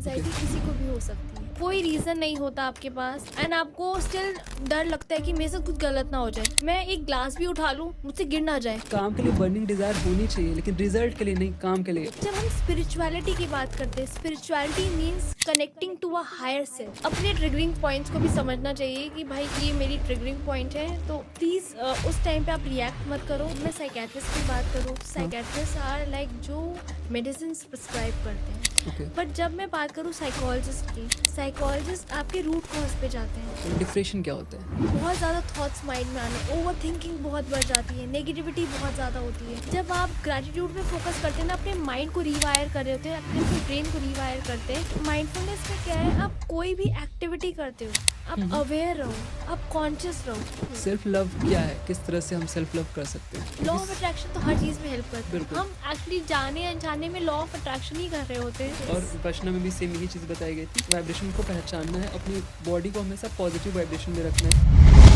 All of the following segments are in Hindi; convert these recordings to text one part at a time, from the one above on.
एंजाइटी किसी को भी हो सकती है, कोई रीजन नहीं होता आपके पास एंड आपको स्टिल डर लगता है कि मेरे से कुछ गलत ना हो जाए, मैं एक ग्लास भी उठा लूं मुझसे गिर ना जाए। काम के लिए बर्निंग डिजायर होनी चाहिए, लेकिन रिजल्ट के लिए नहीं, काम के लिए। जब हम स्पिरिचुअलिटी की बात करते हैं, spirituality means connecting to a higher self. अपने ट्रिगरिंग पॉइंट्स को भी समझना चाहिए कि भाई ये मेरी ट्रिगरिंग पॉइंट है, तो प्लीज उस टाइम पे आप रिएक्ट मत करो। मैं साइकेट्रिस्ट की बात करूँ, साइकेट्रिस्ट आर लाइक जो मेडिसिन प्रिस्क्राइब करते हैं, ओके, बट जब मैं बात करूँ साइकोलॉजिस्ट की, साइकोलॉजिस्ट आपके रूट कॉज पे जाते हैं। डिप्रेशन क्या होता है? बहुत ज़्यादा थॉट्स माइंड में आने, ओवर थिंकिंग बहुत बढ़ जाती है, नेगेटिविटी बहुत ज़्यादा होती है। जब आप ग्रेटिट्यूड पे फोकस करते हैं ना, अपने माइंड को रिवायर कर रहे होते हैं, अपने ब्रेन को रिवायर करते हैं। माइंडफुलनेस में क्या है, आप कोई भी एक्टिविटी करते हो, आप अवेयर रहो, आप कॉन्शियस रहो। सेल्फ लव क्या है, किस तरह से हम सेल्फ लव कर सकते हैं? लॉ ऑफ अट्रैक्शन तो हर चीज़ में हेल्प करता है। बिल्कुल। हम एक्चुअली जाने अनजाने में लॉ ऑफ अट्रैक्शन ही कर रहे होते हैं। और विपश्यना में भी सेम यही चीज़ बताई गई थी, वाइब्रेशन को पहचानना है, अपनी बॉडी को हमेशा पॉजिटिव वाइब्रेशन में रखना है।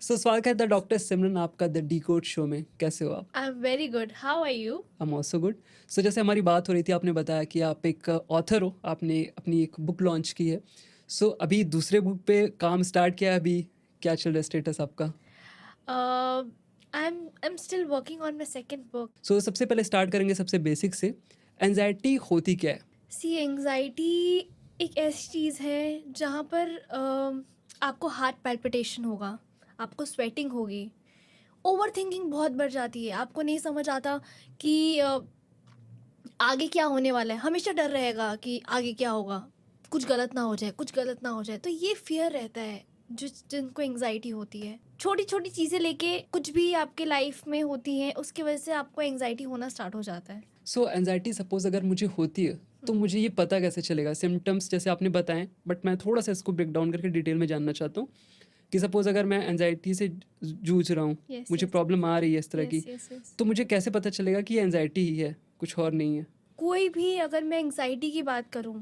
स्वागत है द डॉक्टर सिमरन आपका द डी कोड शो में। कैसे हो आप? I am very good, how are you? I am also good. जैसे हमारी बात हो रही थी, आपने बताया कि आप एक ऑथर हो, आपने अपनी एक बुक लॉन्च की है। अभी दूसरे बुक पे काम स्टार्ट किया है, अभी क्या चल रहा है स्टेटस आपका? I'm still working on my second book. सबसे पहले स्टार्ट करेंगे सबसे बेसिक से, एंजाइटी होती क्या है? सी एंजाइटी एक ऐसी चीज़ है जहाँ पर आपको हार्ट पैल्पिटेशन होगा, आपको स्वेटिंग होगी, ओवर थिंकिंग बहुत बढ़ जाती है, आपको नहीं समझ आता कि आगे क्या होने वाला है, हमेशा डर रहेगा कि आगे क्या होगा, कुछ गलत ना हो जाए, कुछ गलत ना हो जाए। तो ये फियर रहता है जिनको एंजाइटी होती है। छोटी छोटी चीज़ें लेके कुछ भी आपके लाइफ में होती हैं, उसकी वजह से आपको एंजाइटी होना स्टार्ट हो जाता है। एंजाइटी सपोज अगर मुझे होती है तो मुझे ये पता कैसे चलेगा? सिम्टम्स जैसे आपने बताएं, बट मैं थोड़ा सा इसको ब्रेक डाउन करके डिटेल में जानना चाहता हूँ कि सपोज अगर मैं एंजाइटी से जूझ रहा हूँ, Yes, मुझे yes. प्रॉब्लम आ रही है इस तरह की, Yes, yes. तो मुझे कैसे पता चलेगा कि ये एंजाइटी ही है, कुछ और नहीं है? कोई भी, अगर मैं एंजाइटी की बात करूं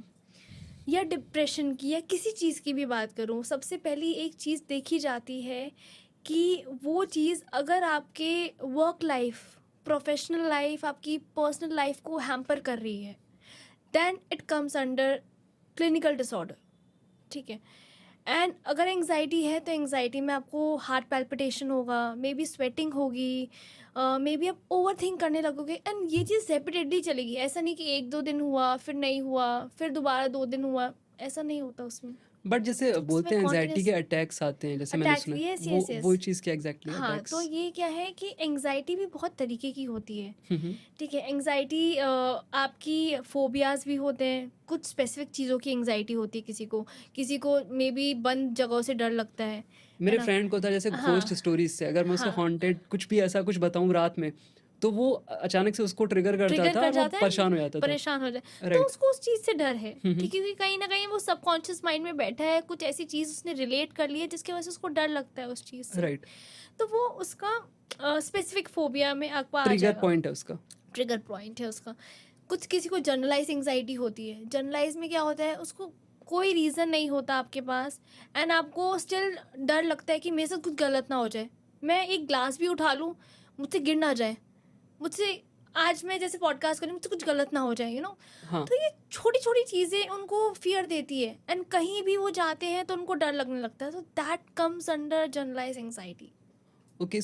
या डिप्रेशन की या किसी चीज़ की भी बात करूं, सबसे पहली एक चीज़ देखी जाती है कि वो चीज़ अगर आपके वर्क लाइफ, प्रोफेशनल लाइफ, आपकी पर्सनल लाइफ को हैम्पर कर रही है, then it comes under clinical disorder. ठीक है। एंड अगर एंजाइटी है तो एंजाइटी में आपको हार्ट पैल्पिटेशन होगा, मे बी स्वेटिंग होगी, मे बी आप ओवर थिंक करने लगोगे, एंड ये चीज़ रेपिटेडली चलेगी। ऐसा नहीं कि 1-2 दिन हुआ फिर नहीं हुआ फिर दोबारा 2 दिन हुआ, ऐसा नहीं होता उसमें। बट जैसे इसमें बोलते हैं एंजाइटी कॉन्टिन्यूस के अटैक्स आते हैं, जैसे मैंने अटैक्स, सुना है, यस वो यस यस। वो चीज़ क्या एग्जैक्टली है, हाँ, अटैक्स? तो ये क्या है कि एंजाइटी भी बहुत तरीके की होती है। ठीक है, एंजाइटी आपकी फोबियाज भी होते हैं, कुछ स्पेसिफिक चीज़ों की एंजाइटी होती है किसी को मे बी बंद जगहों से डर लगता है मेरे ना। फ्रेंड को था, जैसे हाँ, घोस्ट स्टोरीज से अगर मैं उसको हाँ, हॉन्टेड कुछ भी ऐसा कुछ बताऊं रात में, तो वो अचानक से उसको ट्रिगर करता ट्रिगर था कर और वो जाता है, परेशान हो जाता था। परेशान हो जाए, तो राइट। उसको उस चीज़ से डर है। ठीक है, क्योंकि कहीं ना कहीं वो सबकॉन्शियस माइंड में बैठा है, कुछ ऐसी चीज़ उसने रिलेट कर ली है जिसकी वजह से उसको डर लगता है उस चीज़ से। राइट। तो वो उसका स्पेसिफिक फोबिया में आपको आ ट्रिगर जाएगा, पॉइंट है उसका। ट्रिगर पॉइंट है उसका। कुछ किसी को जनरलाइज एंजाइटी होती है, जनरलाइज में क्या होता है, उसको कोई रीज़न नहीं होता आपके पास एंड आपको स्टिल डर लगता है कि मेरे साथ कुछ गलत ना हो जाए, मैं एक ग्लास भी उठा लूँ मुझसे गिर ना जाए, मुझसे आज मैं जैसे पॉडकास्ट करूँ मुझसे कुछ गलत ना हो जाए, हाँ। तो ये छोटी छोटी चीज़ें उनको फियर देती है एंड कहीं भी वो जाते हैं तो उनको डर लगने लगता है, तो that comes under generalize anxiety. Okay,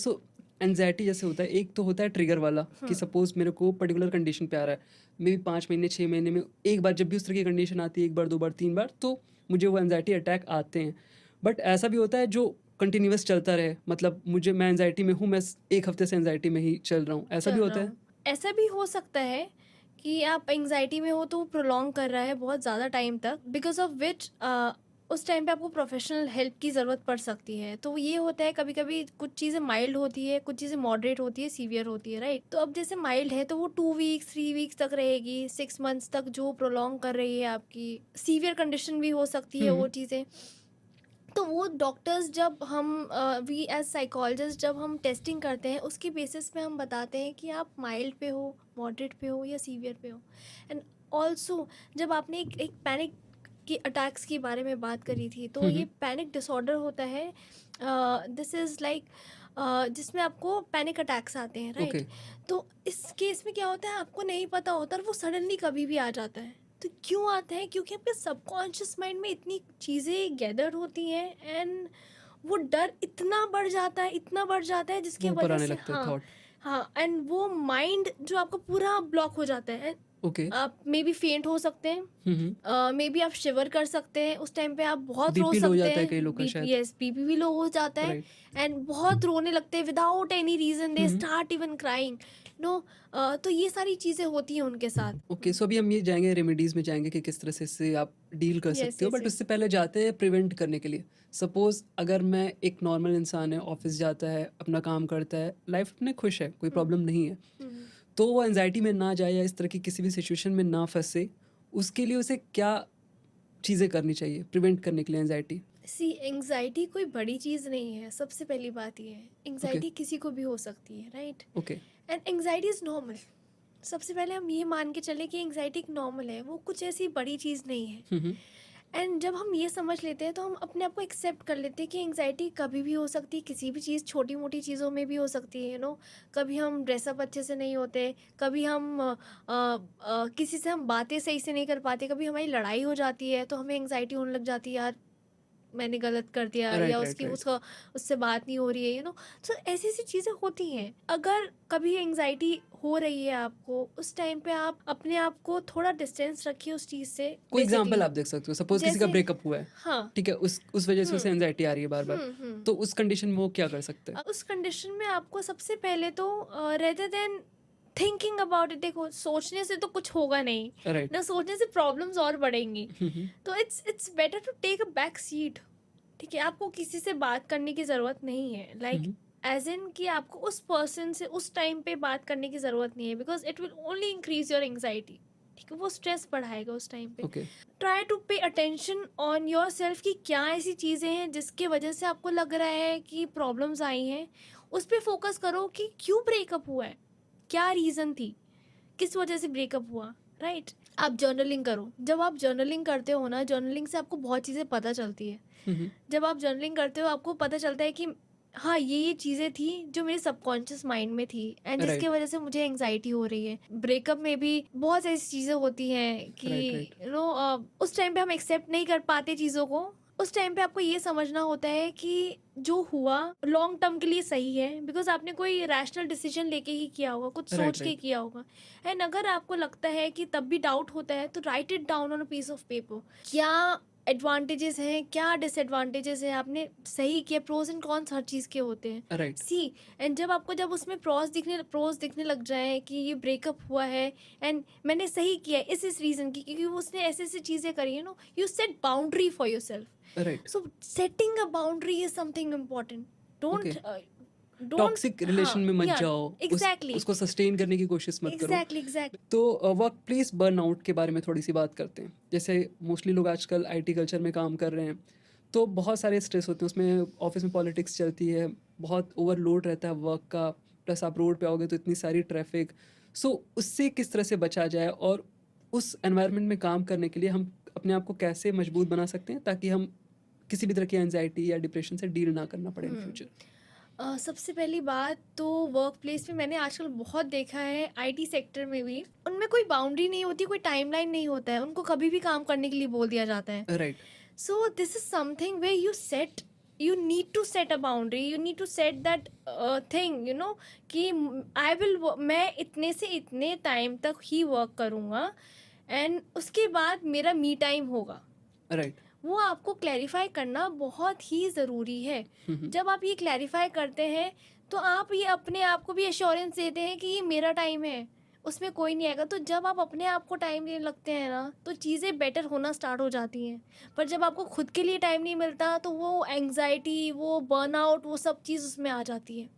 anxiety जैसे होता है, एक तो होता है ट्रिगर वाला कि सपोज मेरे को पर्टिकुलर कंडीशन पे आ रहा है, मे बी 5 महीने 6 महीने में एक बार, जब भी उस तरह की कंडीशन आती है, 1 बार 2 बार 3 बार, तो मुझे वो एंजाइटी अटैक आते हैं। बट ऐसा भी होता है जो कंटिन्यूस चलता रहे, मतलब मैं एंजाइटी में हूँ, मैं 1 हफ्ते से एंजाइटी में ही चल रहा हूँ, ऐसा भी चल होता रहा है? हूँ, ऐसा भी हो सकता है कि आप एंजाइटी में हो तो वो प्रोलॉन्ग कर रहा है बहुत ज़्यादा टाइम तक, बिकॉज ऑफ विच उस टाइम पे आपको प्रोफेशनल हेल्प की ज़रूरत पड़ सकती है। तो ये होता है, कभी कभी कुछ चीज़ें माइल्ड होती है, कुछ चीज़ें मॉडरेट होती है, सीवियर होती है, राइट। तो अब जैसे माइल्ड है तो वो 2 वीक्स 3 वीक्स तक रहेगी, 6 मंथ्स तक जो प्रोलॉन्ग कर रही है आपकी। सीवियर कंडीशन भी हो सकती है वो चीज़ें। तो वो डॉक्टर्स, जब हम वी एज साइकोलॉजिस्ट जब हम टेस्टिंग करते हैं, उसके बेसिस पे हम बताते हैं कि आप माइल्ड पे हो, मॉडरेट पे हो या सीवियर पे हो। एंड ऑल्सो जब आपने एक पैनिक कि अटैक्स के बारे में बात करी थी, तो ये पैनिक डिसऑर्डर होता है। दिस इज़ लाइक जिसमें आपको पैनिक अटैक्स आते हैं, राइट? ओके। तो इस केस में क्या होता है, आपको नहीं पता होता और वो सडनली कभी भी आ जाता है। तो क्यों आता है? क्योंकि आपके सबकॉन्शियस माइंड में इतनी चीज़ें गैदर होती हैं एंड वो डर इतना बढ़ जाता है, इतना बढ़ जाता है, जिसकी वो ऊपर वजह आने से लगता है हाँ थॉट। हाँ, एंड वो माइंड जो आपका पूरा ब्लॉक हो जाता है। ओके। आप मे बी फेंट हो सकते हैं, मे बी आप शिवर कर सकते हैं, उस टाइम पे आप बहुत रो बीपी लो हो सकते जाता है हैं, कई लोग का शायद। बीपी भी लो हो जाता है राइट। एंड बहुत रोने लगते हैं without any reason, they start even crying, no. तो ये सारी चीज़ें होती हैं उनके साथ। ओके, सो अभी हम ये जाएंगे रेमेडीज में जाएंगे कि किस तरह से इससे आप डील कर Yes, सकते हो, yes, बट yes. उससे पहले जाते हैं प्रिवेंट करने के लिए। सपोज अगर मैं एक नॉर्मल इंसान है, ऑफिस जाता है, अपना काम करता है, लाइफ में खुश है, कोई प्रॉब्लम नहीं है, तो वो एंजाइटी में ना जाए या इस तरह की किसी भी सिचुएशन में ना फंसे, उसके लिए उसे क्या चीज़ें करनी चाहिए प्रिवेंट करने के लिए एंजाइटी? सी एंग्जाइटी कोई बड़ी चीज़ नहीं है, सबसे पहली बात ये है, एंग्जाइटी किसी को भी हो सकती है, right? Okay. And anxiety is normal. सबसे पहले हम ये मान के चले कि एंग्जाइटी एक नॉर्मल है, वो कुछ ऐसी बड़ी चीज़ नहीं है। एंड जब हम ये समझ लेते हैं तो हम अपने आप को एक्सेप्ट कर लेते हैं कि एंग्जाइटी कभी भी हो सकती है, किसी भी चीज़, छोटी मोटी चीज़ों में भी हो सकती है, कभी हम ड्रेसअप अच्छे से नहीं होते, कभी हम किसी से हम बातें सही से नहीं कर पाते, कभी हमारी लड़ाई हो जाती है तो हमें एंग्जाइटी होने लग जाती है, यार मैंने गलत कर दिया, राइट या राइट राइट। उससे बात नहीं हो रही है, तो ऐसी ऐसी चीज़ें होती हैं। अगर कभी एंग्जाइटी हो रही है आपको, उस टाइम पे आप अपने आप को थोड़ा डिस्टेंस रखिए उस चीज़ से। कोई basically। एग्जांपल आप देख सकते हो, सपोज किसी का जैसे ब्रेकअप हुआ है, हाँ। ठीक है, उस वजह से उसे एंजाइटी आ रही है बार बार, हम्म। तो उस कंडीशन में वो क्या कर सकते हैं? उस कंडीशन में आपको सबसे पहले तो rather than thinking about it, देखो सोचने से तो कुछ होगा नहीं राइट। ना, सोचने से प्रॉब्लम्स और बढ़ेंगी। तो it's better to take a back seat, ठीक है? आपको किसी से बात करने की ज़रूरत नहीं है, लाइक एज इन कि आपको उस पर्सन से उस टाइम पे बात करने की ज़रूरत नहीं है, because it will only increase your anxiety, ठीक है? वो स्ट्रेस बढ़ाएगा उस टाइम पे। Okay. Try to pay attention on yourself कि क्या ऐसी चीज़ें हैं जिसके वजह से आपको लग रहा है कि प्रॉब्लम्स आई हैं, उस पर फोकस करो कि क्यों ब्रेकअप हुआ है, क्या रीज़न थी, किस वजह से ब्रेकअप हुआ, राइट? आप जर्नलिंग करो। जब आप जर्नलिंग करते हो ना, जर्नलिंग से आपको बहुत चीज़ें पता चलती है। जब आप जर्नलिंग करते हो आपको पता चलता है कि हाँ ये चीज़ें थी जो मेरे सबकॉन्शियस माइंड में थी एंड जिसके Right. वजह से मुझे एंग्जाइटी हो रही है। ब्रेकअप में भी बहुत ऐसी चीज़ें होती हैं कि Right. उस टाइम पे हम एक्सेप्ट नहीं कर पाते चीज़ों को। उस टाइम पे आपको ये समझना होता है कि जो हुआ लॉन्ग टर्म के लिए सही है, बिकॉज आपने कोई रैशनल डिसीजन लेके ही किया होगा, कुछ Right, सोच के right. किया होगा। एंड अगर आपको लगता है कि तब भी डाउट होता है तो write it down on a piece of paper. क्या एडवांटेजेस हैं, क्या डिसएडवांटेजेस हैं, आपने सही किया, प्रोज एंड कॉन्स हर चीज़ के होते हैं। Right. सी एंड जब उसमें प्रोज दिखने लग जाए कि ये ब्रेकअप हुआ है एंड मैंने सही किया है इस रीज़न की, क्योंकि उसने ऐसी ऐसी चीज़ें करी है, you set boundary for your self. Right. So setting a boundary is something important. Don't Okay. don't toxic relation में मत yeah, जाओ, exactly. उसको सस्टेन करने की कोशिश मत करो। Exactly. तो वर्क प्लेस बर्नआउट के बारे में थोड़ी सी बात करते हैं। जैसे मोस्टली लोग आजकल आईटी कल्चर में काम कर रहे हैं, तो बहुत सारे स्ट्रेस होते हैं उसमें, ऑफिस में पॉलिटिक्स चलती है, बहुत ओवरलोड रहता है वर्क का, प्लस आप रोड पे आओगे तो इतनी सारी ट्रैफिक। सो उससे किस तरह से बचा जाए और उस एनवायरनमेंट में काम करने के लिए हम अपने आप को कैसे मजबूत बना सकते हैं ताकि हम किसी भी तरह की एंजाइटी या डिप्रेशन से डील ना करना पड़े इन फ्यूचर? सबसे पहली बात तो वर्क प्लेस में मैंने आजकल बहुत देखा है, आईटी सेक्टर में भी, उनमें कोई बाउंड्री नहीं होती, कोई टाइमलाइन नहीं होता है, उनको कभी भी काम करने के लिए बोल दिया जाता है। Right. So this is something way you need to set a boundary, you need to set that thing, कि मैं इतने से इतने टाइम तक ही वर्क करूँगा एंड उसके बाद मेरा मी टाइम होगा। राइट। वो आपको क्लैरिफाई करना बहुत ही ज़रूरी है। जब आप ये क्लैरिफाई करते हैं तो आप ये अपने आप को भी एश्योरेंस देते हैं कि ये मेरा टाइम है, उसमें कोई नहीं आएगा। तो जब आप अपने आप को टाइम देने लगते हैं ना, तो चीज़ें बेटर होना स्टार्ट हो जाती हैं। पर जब आपको खुद के लिए टाइम नहीं मिलता तो वो एंग्जाइटी, वो बर्नआउट, वो सब चीज़ उसमें आ जाती है।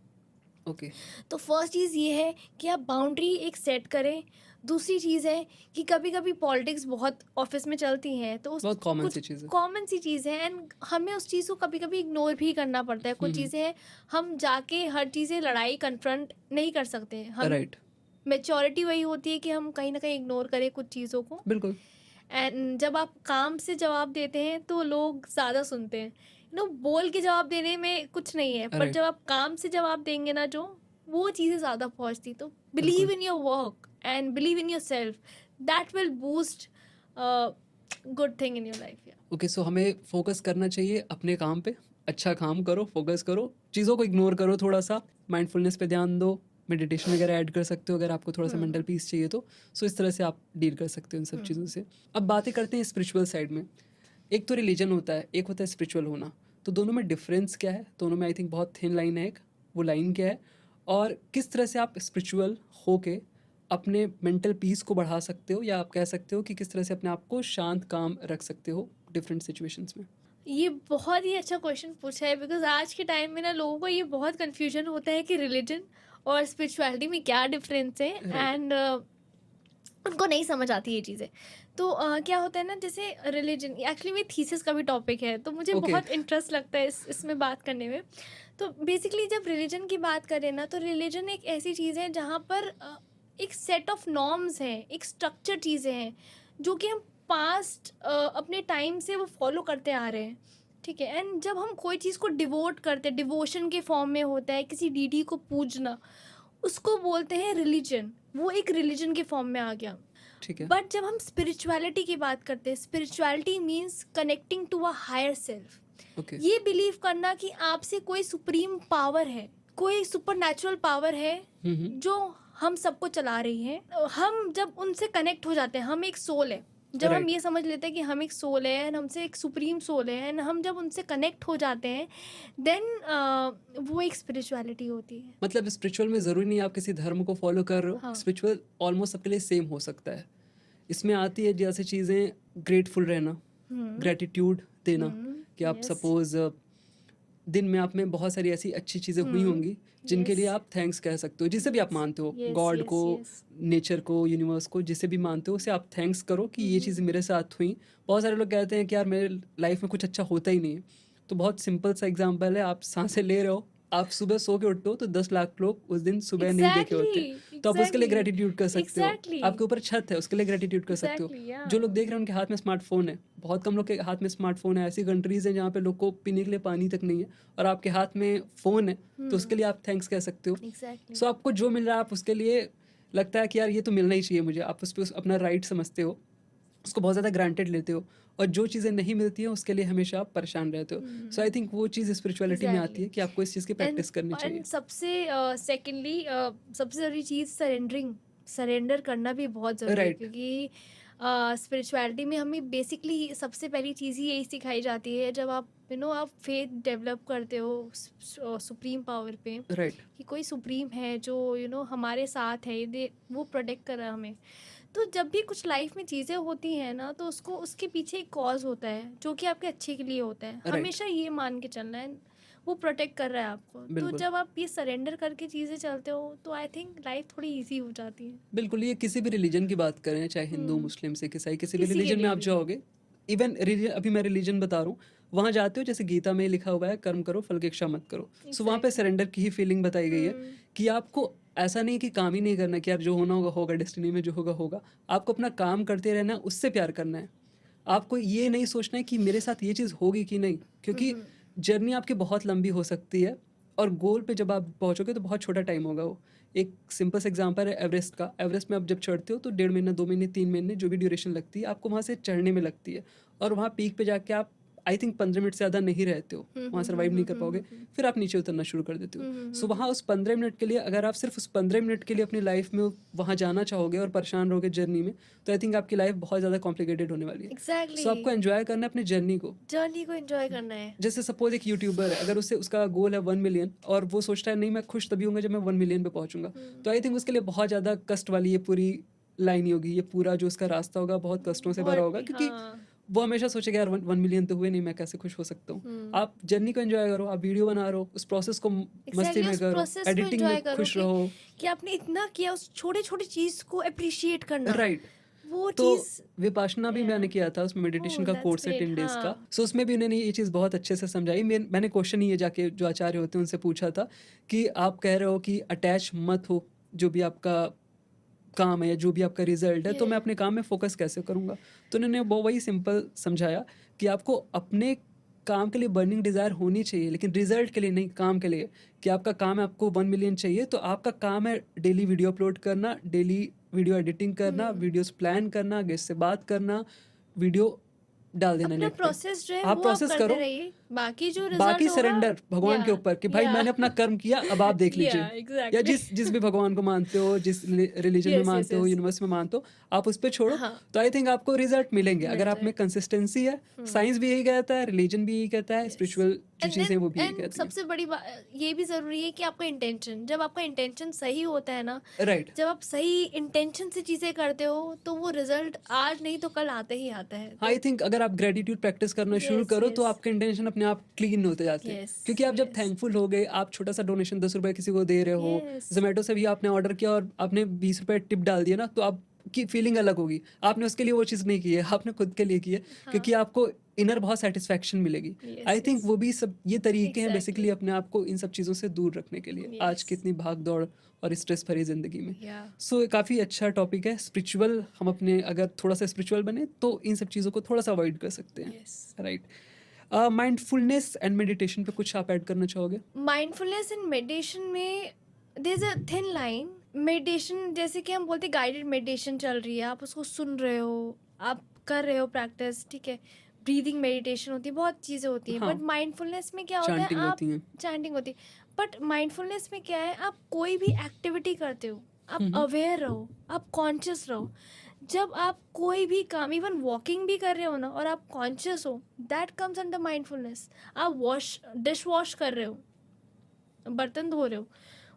ओके। तो फर्स्ट चीज़ ये है कि आप बाउंड्री एक सेट करें। दूसरी चीज़ है कि कभी कभी पॉलिटिक्स बहुत ऑफिस में चलती हैं, तो बहुत कॉमन सी चीज़ है। कॉमन सी चीज़ है एंड हमें उस चीज़ को कभी कभी इग्नोर भी करना पड़ता है। कुछ चीज़ें हैं हम जाके हर चीज़ें लड़ाई कन्फ्रंट नहीं कर सकते। हम राइट। मैच्योरिटी वही होती है कि हम कहीं ना कहीं इग्नोर करें कुछ चीज़ों को। बिल्कुल। एंड जब आप काम से जवाब देते हैं तो लोग ज़्यादा सुनते हैं, बोल के जवाब देने में कुछ नहीं है, पर राइट, जब आप काम से जवाब देंगे ना, जो वो चीज़ें ज़्यादा पहुंचती, तो बिल्कुल। Believe in your work and believe in yourself, that will boost good thing in your life. Okay, so हमें फोकस करना चाहिए अपने काम पे, अच्छा काम करो, फोकस करो, चीज़ों को इग्नोर करो, थोड़ा सा माइंडफुलनेस पे ध्यान दो, मेडिटेशन वगैरह ऐड कर सकते हो अगर आपको थोड़ा सा मेंटल पीस चाहिए तो। सो इस तरह से आप डील कर सकते हो इन सब चीज़ों से। अब बातें करते हैं स्पिरिचुअल साइड में। एक तो रिलीजन होता है, एक होता है स्पिरिचुअल होना, तो दोनों में डिफरेंस क्या है? दोनों में आई थिंक बहुत थिन लाइन है एक, वो लाइन क्या है? और किस तरह से आप स्पिरिचुअल होके अपने मेंटल पीस को बढ़ा सकते हो, या आप कह सकते हो कि किस तरह से अपने आप को शांत काम रख सकते हो डिफरेंट सिचुएशंस में? ये बहुत ही अच्छा क्वेश्चन पूछा है, बिकॉज आज के टाइम में ना लोगों को ये बहुत कंफ्यूजन होता है कि रिलीजन और स्पिरिचुअलिटी में क्या डिफरेंस है, राइट, एंड उनको नहीं समझ आती ये चीज़ें। तो क्या होता है ना, जैसे रिलीजन एक्चुअली मेरी थीसिस का भी टॉपिक है, तो मुझे ओके, बहुत इंटरेस्ट लगता है इसमें बात करने में। तो बेसिकली जब रिलीजन की बात करें ना, तो रिलीजन एक ऐसी चीज़ है जहाँ पर एक सेट ऑफ नॉर्म्स हैं, एक स्ट्रक्चर चीज़ें हैं जो कि हम पास्ट अपने टाइम से वो फॉलो करते आ रहे हैं, ठीक है। एंड जब हम कोई चीज़ को डिवोट करते हैं, डिवोशन के फॉर्म में होता है, किसी डीडी को पूजना, उसको बोलते हैं रिलीजन, वो एक रिलीजन के फॉर्म में आ गया। ठीक है, बट जब हम स्पिरिचुअलिटी की बात करते हैं, spirituality means connecting to a higher self. Okay, ये बिलीव करना कि आपसे कोई सुप्रीम पावर है, कोई सुपर नेचुरल पावर है जो हम सबको चला रही है। हम जब उनसे कनेक्ट हो जाते हैं, हम एक सोल है, जब हम राइट। ये समझ लेते हैं कि हम एक सोल है एंड हमसे एक सुप्रीम सोल है, एंड हम जब उनसे कनेक्ट हो जाते हैं, देन वो एक स्पिरिचुअलिटी होती है। मतलब स्पिरिचुअल में ज़रूरी नहीं आप किसी धर्म को फॉलो कर रहे हो, हाँ। स्पिरिचुअल ऑलमोस्ट सबके लिए सेम हो सकता है। इसमें आती है जैसे चीज़ें, ग्रेटफुल रहना, ग्रेटिट्यूड देना, कि आप यस, सपोज दिन में आप में बहुत सारी ऐसी अच्छी चीज़ें हुई होंगी जिनके लिए यस, आप थैंक्स कह सकते हो, जिसे भी आप मानते हो, यस, गॉड यस, को, यस। नेचर को, यूनिवर्स को, जिसे भी मानते हो उसे आप थैंक्स करो कि ये चीज़ें मेरे साथ हुई। बहुत सारे लोग कहते हैं कि यार मेरे लाइफ में कुछ अच्छा होता ही नहीं है, तो बहुत सिंपल सा एग्जांपल है, आप सांसें ले रहे हो, आप सुबह सो के उठते हो तो 10 लाख लोग उस दिन सुबह नहीं देखे होते हैं, एग्जैक्टली, तो आप उसके लिए एग्जैक्टली, ग्रेटिट्यूड कर सकते हो। एग्जैक्टली, आपके ऊपर छत है, उसके लिए ग्रेटिट्यूड कर सकते हो। एग्जैक्टली, या जो लोग देख रहे हैं उनके हाथ में स्मार्टफोन है, बहुत कम लोग के हाथ में स्मार्टफोन है। ऐसी कंट्रीज हैं जहाँ पे लोग को पीने के लिए पानी तक नहीं है और आपके हाथ में फ़ोन है, तो उसके लिए आप थैंक्स कह सकते हो। एग्जैक्टली। सो आपको जो मिल रहा है आप उसके लिए लगता है कि यार ये तो मिलना ही चाहिए मुझे, आप उस पर अपना राइट समझते हो, उसको बहुत ज़्यादा ग्रांटेड लेते हो, और जो चीज़ें नहीं मिलती हैं उसके लिए हमेशा आप परेशान रहते हो। सो आई थिंक वो चीज़ स्पिरिचुअलिटी में आती है कि आपको इस चीज़ की एंड प्रैक्टिस करनी चाहिए। एंड सबसे सेकेंडली सबसे ज़रूरी चीज़ सरेंडर करना भी बहुत ज़रूरी है, राइट, क्योंकि स्पिरिचुअलिटी में हमें बेसिकली सबसे पहली चीज़ ही यही सिखाई जाती है, जब आप आप फेथ डेवलप करते हो सुप्रीम पावर पे, राइट, कि कोई सुप्रीम है जो हमारे साथ है, वो प्रोटेक्ट कर रहा है हमें। तो जब भी कुछ लाइफ में चीज़ें होती हैं ना, तो उसको उसके पीछे एक कॉज होता है जो कि आपके अच्छे के लिए होता है, राइट, हमेशा ये मान के चलना है, वो प्रोटेक्ट कर रहा है आपको। तो बिल्कुल। जब आप ये सरेंडर करके चीज़ें चलते हो, तो आई थिंक लाइफ थोड़ी इजी हो जाती है, बिल्कुल, ये किसी भी रिलीजन की बात करें, चाहे हिंदू, मुस्लिम, सिख, ईसाई, किसी भी किसी के रिलीजन में लिए आप भी। जाओगे, इवन अभी मैं रिलीजन बता रहा हूँ, वहाँ जाते हो जैसे गीता में लिखा हुआ है कर्म करो फल की इच्छा मत करो। सो वहाँ पे एग्जैक्टली। सरेंडर की ही फीलिंग बताई गई है कि आपको ऐसा नहीं कि काम ही नहीं करना, कि यार जो होना होगा होगा, डेस्टिनी में जो होगा होगा, आपको अपना काम करते रहना है, उससे प्यार करना है। आपको ये नहीं सोचना है कि मेरे साथ ये चीज़ होगी कि नहीं, क्योंकि जर्नी आपकी बहुत लंबी हो सकती है और गोल पे जब आप पहुंचोगे तो बहुत छोटा टाइम होगा वो। एक सिंपल सा एग्जांपल है एवरेस्ट का। एवरेस्ट में आप जब चढ़ते हो तो 1.5 महीना, 2 महीने, 3 महीने, जो भी ड्यूरेशन लगती है आपको वहाँ से चढ़ने में लगती है, और वहाँ पीक पे जाके आप आई थिंक 15 मिनट से ज़्यादा नहीं रहते हो, वहाँ सर्वाइव नहीं कर पाओगे, फिर आप नीचे उतरना शुरू कर देते हो। सो वहाँ उस 15 मिनट के लिए, अगर आप सिर्फ उस 15 मिनट के लिए अपनी लाइफ में वहाँ जाना चाहोगे और परेशान रहोगे जर्नी में, तो आई थिंक आपकी लाइफ बहुत ज़्यादा कॉम्प्लिकेटेड होने वाली है। एग्जैक्टली, सो आपको एंजॉय करना है अपनी जर्नी को। जर्नी को एंजॉय करना है। जैसे सपोज एक यूट्यूबर है, अगर उससे उसका गोल है 1 मिलियन और वो सोचता है नहीं मैं खुश तभी होऊंगा जब मैं 1 मिलियन पे पहुंचूंगा, तो आई थिंक उसके लिए बहुत ज़्यादा कष्ट वाली ये पूरी लाइन ही होगी, ये पूरा जो उसका रास्ता होगा बहुत कष्टों से भरा होगा, क्योंकि हाँ, वो हमेशा सोचेगा यार 1 मिलियन तो हुए नहीं, मैं कैसे खुश हो सकता हूँ। आप जर्नी को एंजॉय करो, आप वीडियो बना रहे हो, उस प्रोसेस को मस्ती एग्जैक्टली, में उस करो, प्रोसेस को एडिटिंग में एंजॉय करो खुश रहो। कि आपने इतना किया, उस छोटे छोटे चीज़ को अप्रिशिएट करना, राइट, वो तो चीज़। विपाशना भी मैंने किया था, उसमें मेडिटेशन का दैट्स कोर्स है ग्रेट। 10 डेज का। हाँ, सो उसमें भी उन्होंने ये चीज़ बहुत अच्छे से समझाई। मैंने क्वेश्चन ही ये जाके जो आचार्य होते हैं उनसे पूछा था कि आप कह रहे हो कि अटैच मत हो जो भी आपका काम है या जो भी आपका रिजल्ट है, तो मैं Yeah. अपने काम में फोकस कैसे करूँगा? तो उन्होंने वो वही सिंपल समझाया कि आपको अपने काम के लिए बर्निंग डिज़ायर होनी चाहिए, लेकिन रिजल्ट के लिए नहीं, काम के लिए। कि आपका काम है, आपको 1 मिलियन चाहिए, तो आपका काम है डेली वीडियो अपलोड करना, डेली वीडियो एडिटिंग करना, वीडियोस प्लान करना, गेस्ट से बात करना, वीडियो डाल देना अपना नेट पे। प्रोसेस जो है आप वो आप प्रोसेस करते करो, रहिए, बाकी जो बाकी रिजल्ट होगा। सरेंडर भगवान के या ऊपर कि भाई या मैंने अपना कर्म किया, अब आप देख लीजिए। या या एग्जैक्टली। जिस जिस भी भगवान को मानते हो, जिस रिलीजन में यस यस मानते हो, यस। यूनिवर्स में मानते हो, आप उस पर छोड़ो। हाँ, तो आई थिंक आपको रिजल्ट मिलेंगे मिल अगर आप में जाएगा। कंसिस्टेंसी है। साइंस भी यही कहता है, रिलीजन भी यही कहता है, यस। स्पिरिचुअल जो एंड चीज़ें हैं वो भी यही एंड कहती हैं। सबसे बड़ी बात ये भी ज़रूरी है कि आपका इंटेंशन, जब आपका इंटेंशन सही होता है ना, राइट। जब आप सही इंटेंशन से चीज़ें करते हो तो वो रिजल्ट आज नहीं तो कल आता ही आता है। आई थिंक अगर आप ग्रेटिट्यूड प्रैक्टिस करना शुरू यस करो तो यस आपके इंटेंशन अपने आप क्लीन होते जाते हैं। यस क्योंकि आप जब यस थैंकफुल हो गए, आप छोटा सा डोनेशन 10 रुपए किसी को दे रहे हो, यस जोमेटो से भी आपने ऑर्डर किया और आपने 20 रुपए टिप डाल दिया ना, तो आपकी फीलिंग अलग होगी। आपने उसके लिए वो चीज़ नहीं की है, आपने खुद के लिए की है, हाँ क्योंकि आपको इनर बहुत सेटिस्फैक्शन मिलेगी। यस आई थिंक यस वो भी सब ये तरीके हैं बेसिकली एग्जैक्टली अपने आप को इन सब चीज़ों से दूर रखने के लिए आज की यस इतनी भाग दौड़ और स्ट्रेस भरी ज़िंदगी में। या सो काफ़ी अच्छा टॉपिक है स्पिरिचुअल। हम अपने अगर थोड़ा सा स्पिरिचुअल बने तो इन सब चीज़ों को थोड़ा सा अवॉइड कर सकते हैं। Yes. Right. Mindfulness and meditation पे कुछ आप ऐड करना चाहोगे? माइंडफुलनेस एंड मेडिटेशन में there is a thin line. Meditation जैसे कि हम बोलते गाइडेड मेडिटेशन चल रही है, आप उसको सुन रहे हो, आप कर रहे हो प्रैक्टिस, ठीक है। ब्रीदिंग मेडिटेशन होती है, बहुत चीज़ें होती हैं। हाँ, बट माइंडफुलनेस में क्या होता है, चांटिंग आप होती हैं। चैंटिंग होती है। बट माइंडफुलनेस में क्या है, आप कोई भी एक्टिविटी करते हो, आप हम्म। अवेयर रहो, आप कॉन्शियस रहो। जब आप कोई भी काम, इवन वॉकिंग भी कर रहे हो ना, और आप कॉन्शियस हो, दैट कम्स अंडर माइंडफुलनेस। आप डिश वॉश कर रहे हो, बर्तन धो रहे हो,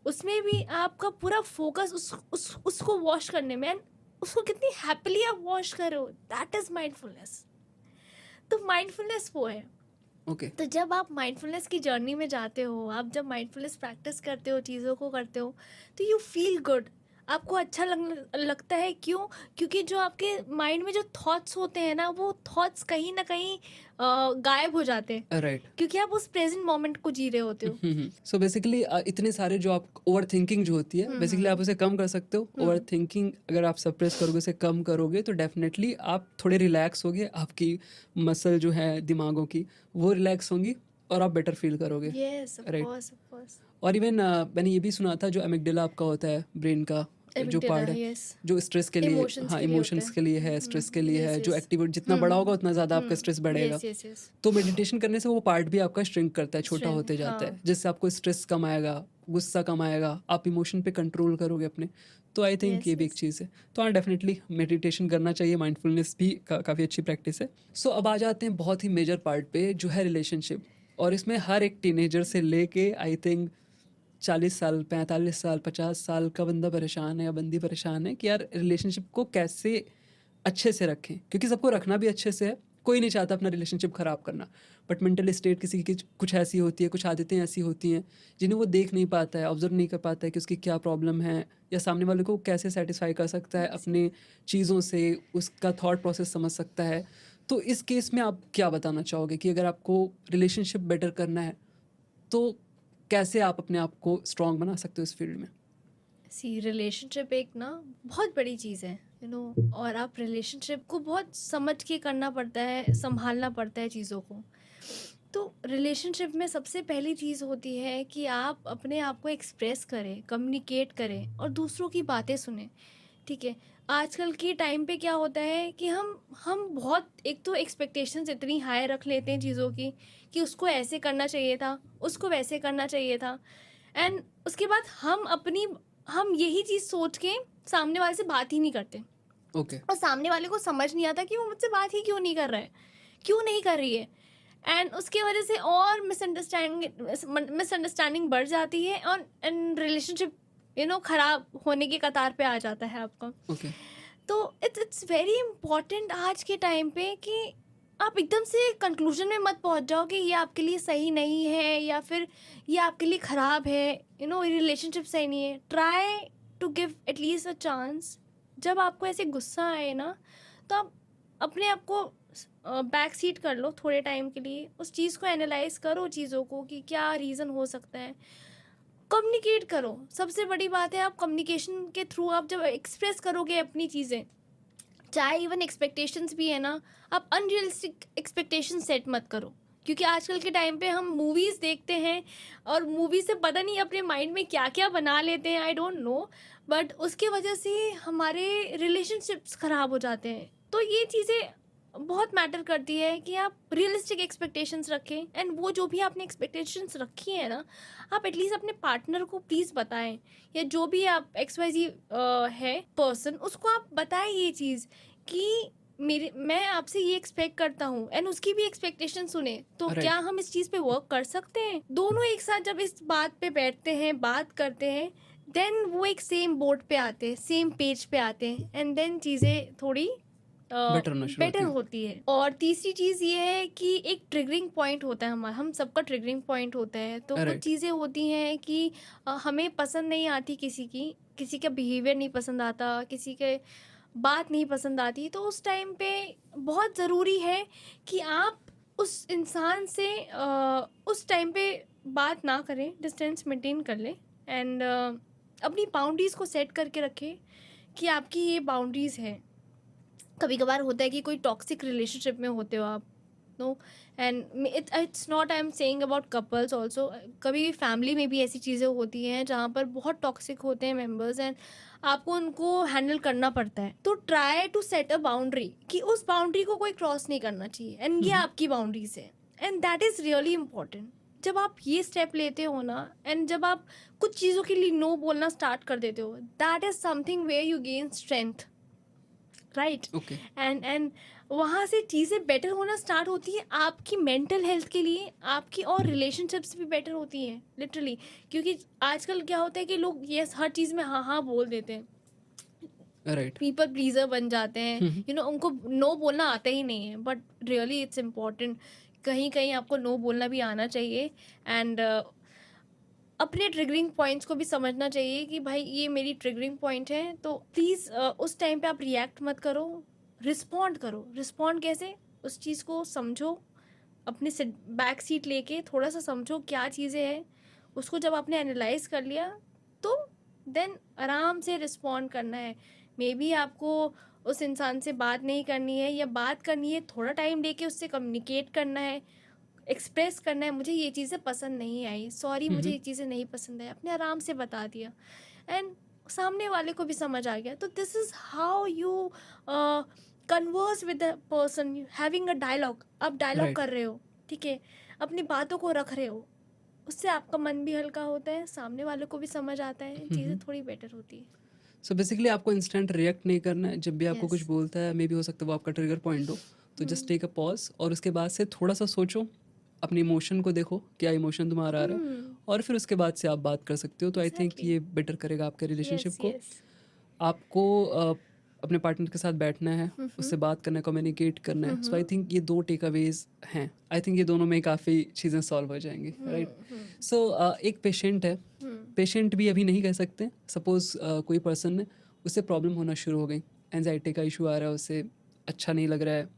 उसमें भी आपका पूरा फोकस उसको वॉश करने में, and उसको कितनी हैप्पीली आप वॉश कर रहे हो, दैट इज माइंडफुलनेस। तो माइंडफुलनेस वो है। ओके। तो जब आप माइंडफुलनेस की जर्नी में जाते हो, आप जब माइंडफुलनेस प्रैक्टिस करते हो, चीज़ों को करते हो, तो यू फील गुड, आपको अच्छा लगता है। क्यों? क्योंकि जो आपके माइंड में जो थॉट्स होते हैं ना, वो थॉट्स कहीं ना कहीं गायब हो जाते हैं, राइट। क्योंकि आप उस प्रेजेंट मोमेंट को जी रहे होते हो। सो बेसिकली इतने सारे जो आप ओवर थिंकिंग जो होती है बेसिकली आप उसे कम कर सकते हो। ओवर थिंकिंग अगर आप सप्रेस करोगे, उसे कम करोगे, तो डेफिनेटली आप थोड़े रिलैक्स होगे, आपकी मसल जो है दिमागों की वो रिलैक्स होंगी और आप बेटर फील करोगे। Yes of right. Course of course. और इवन मैंने ये भी सुना था जो एमिगडाला आपका होता है ब्रेन का जो पार्ट है, यस, जो स्ट्रेस के लिए, इमोशंस हाँ के लिए होते इमोशंस के लिए है, स्ट्रेस के लिए हैं। है, यस जो यस। एक्टिविटी जितना बड़ा होगा उतना ज़्यादा आपका स्ट्रेस बढ़ेगा। Yes yes yes. तो मेडिटेशन करने से वो पार्ट भी आपका श्रिंक करता है, छोटा Shrink, होते जाता हाँ। है, जिससे आपको स्ट्रेस कम आएगा, गुस्सा कम आएगा, आप इमोशन पे कंट्रोल करोगे अपने। तो आई थिंक Yes, ये भी एक yes. चीज़ है। तो हाँ, डेफिनेटली मेडिटेशन करना चाहिए, माइंडफुलनेस भी काफ़ी अच्छी प्रैक्टिस है। सो अब आ जाते हैं बहुत ही मेजर पार्ट पे जो है रिलेशनशिप। और इसमें हर एक टीनेजर से लेके आई थिंक 40 साल, 45 साल, 50 साल का बंदा परेशान है या बंदी परेशान है कि यार रिलेशनशिप को कैसे अच्छे से रखें, क्योंकि सबको रखना भी अच्छे से है, कोई नहीं चाहता अपना रिलेशनशिप ख़राब करना। बट मेंटल स्टेट किसी की कुछ ऐसी होती है, कुछ आदतें ऐसी होती हैं जिन्हें वो देख नहीं पाता है, ऑब्जर्व नहीं कर पाता है कि उसकी क्या प्रॉब्लम है, या सामने वाले को कैसे सेटिस्फाई कर सकता है अपने चीज़ों से, उसका थॉट प्रोसेस समझ सकता है। तो इस केस में आप क्या बताना चाहोगे कि अगर आपको रिलेशनशिप बेटर करना है तो कैसे आप अपने आप को स्ट्रांग बना सकते हो इस फील्ड में? सी रिलेशनशिप एक ना बहुत बड़ी चीज़ है, यू नो। और आप रिलेशनशिप को बहुत समझ के करना पड़ता है, संभालना पड़ता है चीज़ों को। तो रिलेशनशिप में सबसे पहली चीज़ होती है कि आप अपने आप को एक्सप्रेस करें, कम्युनिकेट करें और दूसरों की बातें सुनें, ठीक है। आजकल के टाइम पे क्या होता है कि हम बहुत, एक तो एक्सपेक्टेशंस इतनी हाई रख लेते हैं चीज़ों की कि उसको ऐसे करना चाहिए था, उसको वैसे करना चाहिए था, एंड उसके बाद हम यही चीज़ सोच के सामने वाले से बात ही नहीं करते। ओके। और सामने वाले को समझ नहीं आता कि वो मुझसे बात ही क्यों नहीं कर रहा है, क्यों नहीं कर रही है। एंड उसके वजह से और मिसअंडरस्टैंडिंग बढ़ जाती है, और एंड रिलेशनशिप ख़राब होने की कतार पे आ जाता है आपका। ओके। तो इट्स वेरी इम्पॉर्टेंट आज के टाइम पे कि आप एकदम से कंक्लूजन में मत पहुंच जाओ कि ये आपके लिए सही नहीं है या फिर ये आपके लिए ख़राब है, रिलेशनशिप सही नहीं है। Try to give at least a chance. जब आपको ऐसे गुस्सा आए ना, तो आप अपने आप को बैक सीट कर लो थोड़े टाइम के लिए, उस चीज़ को एनालाइज करो, चीज़ों को कि क्या रीज़न हो सकता है। कम्युनिकेट करो, सबसे बड़ी बात है। आप कम्युनिकेशन के थ्रू आप जब एक्सप्रेस करोगे अपनी चीज़ें, चाहे इवन एक्सपेक्टेशंस भी है ना, आप अनरियलिस्टिक एक्सपेक्टेशन सेट मत करो, क्योंकि आजकल के टाइम पे हम मूवीज़ देखते हैं और मूवी से पता नहीं अपने माइंड में क्या क्या बना लेते हैं, आई डोंट नो, बट उसकी वजह से हमारे रिलेशनशिप्स ख़राब हो जाते हैं। तो ये चीज़ें बहुत मैटर करती है कि आप रियलिस्टिक एक्सपेक्टेशंस रखें, एंड वो जो भी आपने एक्सपेक्टेशंस रखी है ना, आप एटलीस्ट अपने पार्टनर को प्लीज़ बताएं, या जो भी आप XYZ है पर्सन, उसको आप बताएं ये चीज़ कि मैं आपसे ये एक्सपेक्ट करता हूँ, एंड उसकी भी एक्सपेक्टेशन सुने, तो राइट। क्या हम इस चीज़ पे वर्क कर सकते हैं। दोनों एक साथ जब इस बात पे बैठते हैं, बात करते हैं, देन वो एक सेम बोट पे आते हैं, सेम पेज पे आते हैं, एंड देन चीज़ें थोड़ी बेटर होना शुरू बेटर होती है। होती है। और तीसरी चीज़ ये है कि एक ट्रिगरिंग पॉइंट होता है हमारा, हम सबका ट्रिगरिंग पॉइंट होता है। तो कुछ राइट। चीज़ें होती हैं कि हमें पसंद नहीं आती, किसी का बिहेवियर नहीं पसंद आता, किसी के बात नहीं पसंद आती, तो उस टाइम पे बहुत ज़रूरी है कि आप उस इंसान से उस टाइम पे बात ना करें, डिस्टेंस मेंटेन कर लें, एंड अपनी बाउंड्रीज़ को सेट करके रखें कि आपकी ये बाउंड्रीज़ है। कभी कभार होता है कि कोई टॉक्सिक रिलेशनशिप में होते हो आप, no, and it's not, I am saying about couples also, कभी फैमिली में भी ऐसी चीज़ें होती हैं जहाँ पर बहुत टॉक्सिक होते हैं मेंबर्स, एंड आपको उनको हैंडल करना पड़ता है। तो try to set a boundary कि उस बाउंड्री को कोई क्रॉस नहीं करना चाहिए, एंड ये आपकी बाउंड्रीज है, and that is really important. जब आप ये स्टेप लेते हो ना, एंड जब आप कुछ चीज़ों के लिए नो बोलना स्टार्ट कर देते हो, that is something where you gain strength, right. Okay. And वहाँ से चीज़ें बेटर होना स्टार्ट होती है आपकी मेंटल हेल्थ के लिए, आपकी और रिलेशनशिप्स भी बेटर होती हैं लिटरली। क्योंकि आजकल क्या होता है कि लोग ये हर चीज़ में हाँ हाँ बोल देते हैं, राइट। पीपल प्लीजर बन जाते हैं, उनको नो बोलना आता ही नहीं है, बट रियली इट्स इम्पॉर्टेंट, कहीं कहीं आपको नो बोलना भी आना चाहिए, एंड अपने ट्रिगरिंग पॉइंट्स को भी समझना चाहिए कि भाई ये मेरी ट्रिगरिंग पॉइंट है, तो प्लीज़ उस टाइम पे आप रिएक्ट मत करो, रिस्पॉन्ड करो। रिस्पॉन्ड कैसे, उस चीज़ को समझो, अपने बैक सीट लेके थोड़ा सा समझो क्या चीज़ें हैं, उसको जब आपने एनालाइज कर लिया, तो देन आराम से रिस्पॉन्ड करना है। मे बी आपको उस इंसान से बात नहीं करनी है, या बात करनी है, थोड़ा टाइम लेके उससे कम्युनिकेट करना है, एक्सप्रेस करना है, मुझे ये चीज़ें पसंद नहीं आई, सॉरी मुझे ये चीज़ें नहीं पसंद है, अपने आराम से बता दिया, एंड सामने वाले को भी समझ आ गया। तो this is how you converse with the person, having a dialogue. आप डायलॉग राइट। कर रहे हो, ठीक है, अपनी बातों को रख रहे हो, उससे आपका मन भी हल्का होता है, सामने वाले को भी समझ आता है, चीज़ें थोड़ी बेटर होती है। सो बेसिकली आपको इंस्टेंट रिएक्ट नहीं करना है। जब भी आपको कुछ यस। बोलता है, मे बी हो सकता है वो आपका ट्रिगर पॉइंट हो, तो जस्ट टेक अ पॉज और उसके बाद से थोड़ा सा सोचो, अपने इमोशन को देखो, क्या इमोशन तुम्हारा आ रहा है, और फिर उसके बाद से आप बात कर सकते हो। तो आई थिंक एग्जैक्टली। ये बेटर करेगा आपके रिलेशनशिप यस को। यस। आपको अपने पार्टनर के साथ बैठना है, उससे बात करना है, कम्युनिकेट करना है। सो आई थिंक ये 2 टेक अवेज हैं। आई थिंक ये दोनों में काफ़ी चीज़ें सॉल्व हो जाएंगी, राइट। सो एक पेशेंट है, पेशेंट भी अभी नहीं कह सकते, सपोज़ कोई पर्सन है, उससे प्रॉब्लम होना शुरू हो गई, एनजाइटी का इशू आ रहा है, उसे अच्छा नहीं लग रहा है,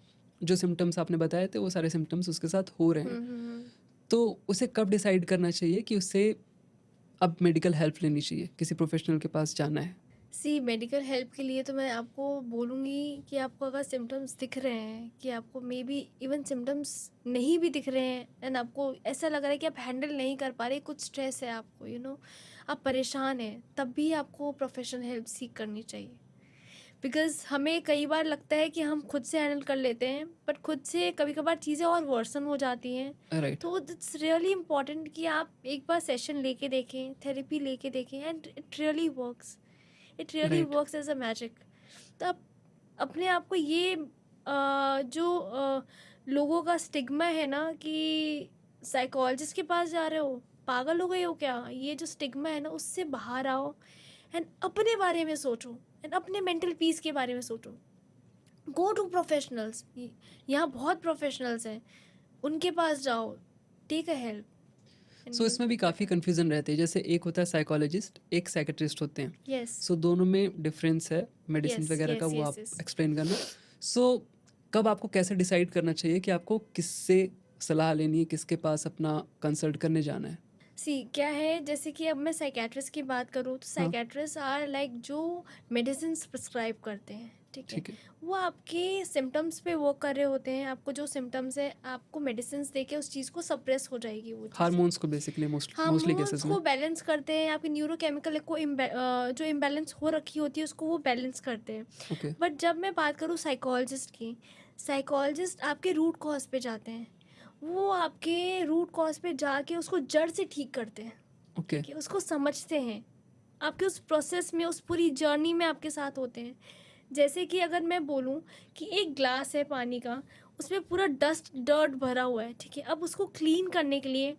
जो सिम्टम्स आपने बताए थे वो सारे सिम्टम्स उसके साथ हो रहे हैं। तो उसे कब डिसाइड करना चाहिए कि उसे अब मेडिकल हेल्प लेनी चाहिए, किसी प्रोफेशनल के पास जाना है? सी मेडिकल हेल्प के लिए तो मैं आपको बोलूँगी कि आपको अगर सिम्टम्स दिख रहे हैं, कि आपको मे बी इवन सिम्टम्स नहीं भी दिख रहे हैं, एंड आपको ऐसा लग रहा है कि आप हैंडल नहीं कर पा रहे, कुछ स्ट्रेस है आपको, आप परेशान हैं, तब भी आपको प्रोफेशनल हेल्प सीख करनी चाहिए। बिकॉज़ हमें कई बार लगता है कि हम खुद से हैंडल कर लेते हैं, बट खुद से कभी कभार चीज़ें और वर्सन हो जाती हैं। राइट। तो इट्स रियली इम्पॉर्टेंट कि आप एक बार सेशन लेके देखें, थेरेपी लेके देखें, and it really works, it really right. Works as a magic. तो आप अपने आप को ये जो लोगों का स्टिग्मा है ना कि साइकोलॉजिस्ट के पास जा रहे हो, पागल हो गए हो क्या, ये जो स्टिग्मा है ना, उससे बाहर आओ, एंड अपने बारे में सोचो, एंड अपने मेंटल पीस के बारे में सोचो। गो टू प्रोफेशनल्स, यहाँ बहुत प्रोफेशनल्स हैं, उनके पास जाओ, take a help, and so you इसमें भी काफ़ी कन्फ्यूज़न रहती है, जैसे एक होता है साइकोलॉजिस्ट, एक साइकेट्रिस्ट होते हैं। यस सो दोनों में डिफरेंस है मेडिसिन यस वगैरह का, यस वो यस आप यस। एक्सप्लेन करना। सो कब आपको कैसे डिसाइड करना चाहिए कि आपको किससे सलाह लेनी है, किसके पास अपना कंसल्ट करने जाना है? सी क्या है, जैसे कि अब मैं साइकेट्रिस्ट की बात करूँ तो हाँ, साइकेट्रिस्ट आर लाइक जो मेडिसिन प्रिस्क्राइब करते हैं, ठीक है। ठीक है। वो आपके सिम्टम्स पे वर्क कर रहे होते हैं, आपको जो सिम्टम्स है आपको मेडिसिन दे के उस चीज़ को सप्रेस हो जाएगी वो चीज़। हार्मोन्स को बेसिकली मोस्टली हार्मोन्स केसेस में। को बैलेंस करते हैं, आपके न्यूरोकेमिकल को जो इम्बैलेंस हो रखी होती है उसको वो बैलेंस करते हैं। ओके, बट जब मैं बात करूँ साइकोलॉजिस्ट की, साइकोलॉजिस्ट आपके रूट कॉज पे जाते हैं। वो आपके रूट कॉज पे जाके उसको जड़ से ठीक करते हैं, ओके। ठीक है, उसको समझते हैं, आपके उस प्रोसेस में, उस पूरी जर्नी में आपके साथ होते हैं। जैसे कि अगर मैं बोलूँ कि एक ग्लास है पानी का, उसमें पूरा डस्ट डर्ट भरा हुआ है, ठीक है। अब उसको क्लीन करने के लिए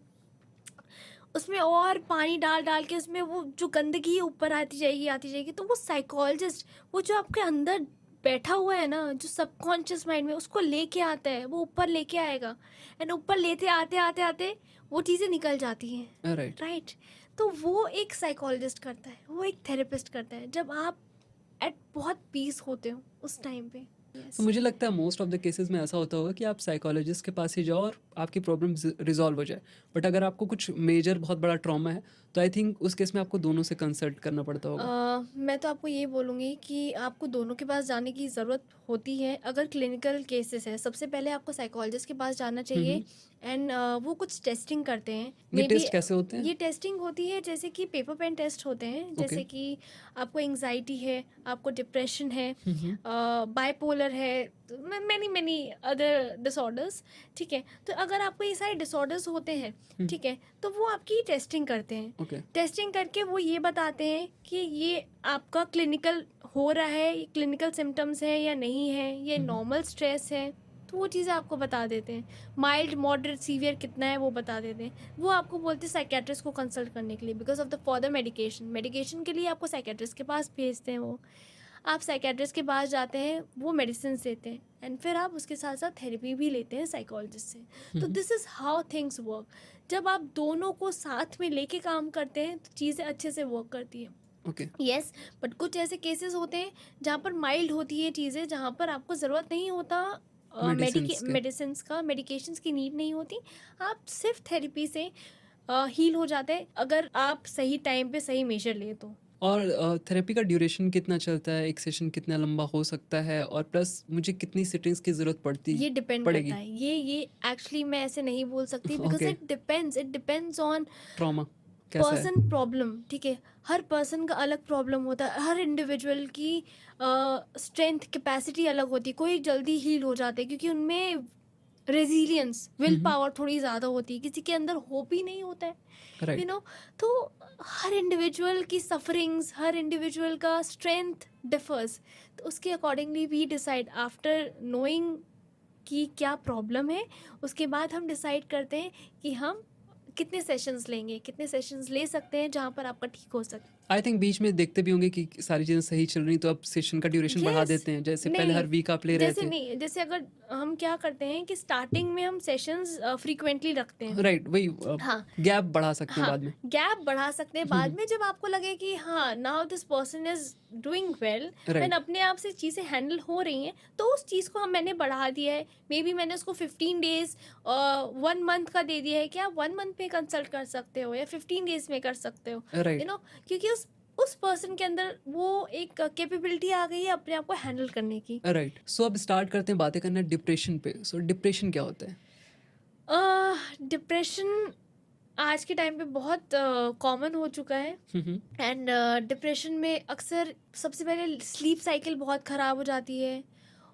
उसमें और पानी डाल डाल के उसमें वो जो गंदगी है ऊपर आती जाएगी, तो वो साइकोलॉजिस्ट, वो जो आपके अंदर बैठा हुआ है ना, जो सबकॉन्शियस माइंड में, उसको लेके आता है, वो ऊपर लेके आएगा। एंड ऊपर लेते आते आते आते वो चीज़ें निकल जाती हैं, राइट। राइट। तो वो एक साइकोलॉजिस्ट करता है, वो एक थेरेपिस्ट करता है, जब आप एट बहुत पीस होते हो उस टाइम पे। तो यस। मुझे लगता है मोस्ट ऑफ द केसेस में ऐसा होता होगा कि आप साइकोलॉजिस्ट के पास ही जाओ और आपकी प्रॉब्लम रिजॉल्व हो जाए। बट अगर आपको कुछ मेजर बहुत बड़ा ट्रॉमा है तो आई थिंक उस केस में आपको दोनों से कंसल्ट करना पड़ता होगा। मैं तो आपको ये बोलूँगी कि आपको दोनों के पास जाने की ज़रूरत होती है। अगर क्लिनिकल केसेस है, सबसे पहले आपको साइकोलॉजिस्ट के पास जाना चाहिए। एंड वो कुछ टेस्टिंग करते हैं, ये मे बी। टेस्ट कैसे होते हैं? ये टेस्टिंग होती है जैसे कि पेपर पेन टेस्ट होते हैं, ओके। जैसे कि आपको एंग्जाइटी है, आपको डिप्रेशन है, हम्म। बाइपोलर है, मैनी मैनी अदर डिसऑर्डर्स, ठीक है। तो अगर आपको ये सारे डिसऑर्डर्स होते हैं, ठीक है, तो वो आपकी टेस्टिंग करते हैं। ओके। टेस्टिंग करके वो ये बताते हैं कि ये आपका क्लिनिकल हो रहा है, ये क्लिनिकल सिम्टम्स है या नहीं है, ये नॉर्मल स्ट्रेस है, तो वो चीज़ें आपको बता देते हैं। माइल्ड, मॉडरेट, सीवियर कितना है वो बता देते हैं। वो आपको बोलते हैं साइकेट्रिस्ट को कंसल्ट करने के लिए, because of the further medication के लिए आपको साइकेट्रिस्ट के पास भेजते हैं। वो आप साइकेट्रिस्ट के पास जाते हैं, वो मेडिसिन देते हैं, एंड फिर आप उसके साथ साथ थेरेपी भी लेते हैं साइकोलॉजिस्ट से। तो this is how things work. जब आप दोनों को साथ में लेके काम करते हैं तो चीज़ें अच्छे से वर्क करती हैं। ओके। यस, बट कुछ ऐसे केसेस होते हैं जहाँ पर माइल्ड होती है चीज़ें, जहाँ पर आपको ज़रूरत नहीं होता मेडिसिन्स के। मेडिसिन्स का, मेडिकेशंस की नीड नहीं होती। आप सिर्फ थेरेपी से हील हो जाते हैं, अगर आप सही टाइम पे सही मेजर लें तो। और थेरेपी का ड्यूरेशन कितना चलता है, एक सेशन कितना लंबा हो सकता है, और प्लस मुझे कितनी सिटिंग्स की ज़रूरत ये डिपेंड पड़ेगी? करता है, ये एक्चुअली मैं ऐसे नहीं बोल सकती, because okay. It depends on trauma कैसा है? पर्सन प्रॉब्लम, ठीक है। हर पर्सन का अलग प्रॉब्लम होता है, हर इंडिविजुअल की स्ट्रेंथ कैपेसिटी अलग होती है। कोई जल्दी हील हो जाते हैं क्योंकि उनमें रेजिलियंस, विल पावर थोड़ी ज़्यादा होती है, किसी के अंदर होप ही नहीं होता है, राइट। तो हर इंडिविजुअल की सफरिंग्स, हर इंडिविजुअल का स्ट्रेंथ डिफर्स। तो उसके accordingly we decide after knowing कि क्या प्रॉब्लम है, उसके बाद हम डिसाइड करते हैं कि हम कितने सेशंस लेंगे, कितने सेशंस ले सकते हैं जहाँ पर आपका ठीक हो सके। आई थिंक बीच में देखते भी होंगे कि सारी चीज़ें सही चल रही तो अब सेशन का ड्यूरेशन बढ़ा Yes, देते हैं, जैसे पहले नहीं, हर वीक आप ले रहे जैसे थे। नहीं, जैसे अगर हम क्या करते हैं कि स्टार्टिंग में हम सेशंस फ्रीक्वेंटली रखते हैं। राइट, वही हाँ, गैप बढ़ा सकते हैं हाँ, बाद में। गैप बढ़ा सकते हैं बाद में, जब आपको लगे कि हाँ, now this person is doing well and right. अपने आप से चीज़ें हैंडल हो रही हैं, तो उस चीज़ को मैंने बढ़ा दिया है। मे बी मैंने उसको 15 डेज 1 मंथ का दे दिया है कि आप 1 मंथ में कंसल्ट कर सकते हो या 15 डेज में कर सकते हो, राइट। क्योंकि उस पर्सन के अंदर वो एक कैपेबिलिटी आ गई है अपने आप को हैंडल करने की। राइट। सो अब स्टार्ट करते हैं बातें करना डिप्रेशन पे। सो डिप्रेशन क्या होता है? डिप्रेशन आज के टाइम पे बहुत कॉमन हो चुका है। एंड डिप्रेशन में अक्सर सबसे पहले स्लीप साइकिल बहुत ख़राब हो जाती है।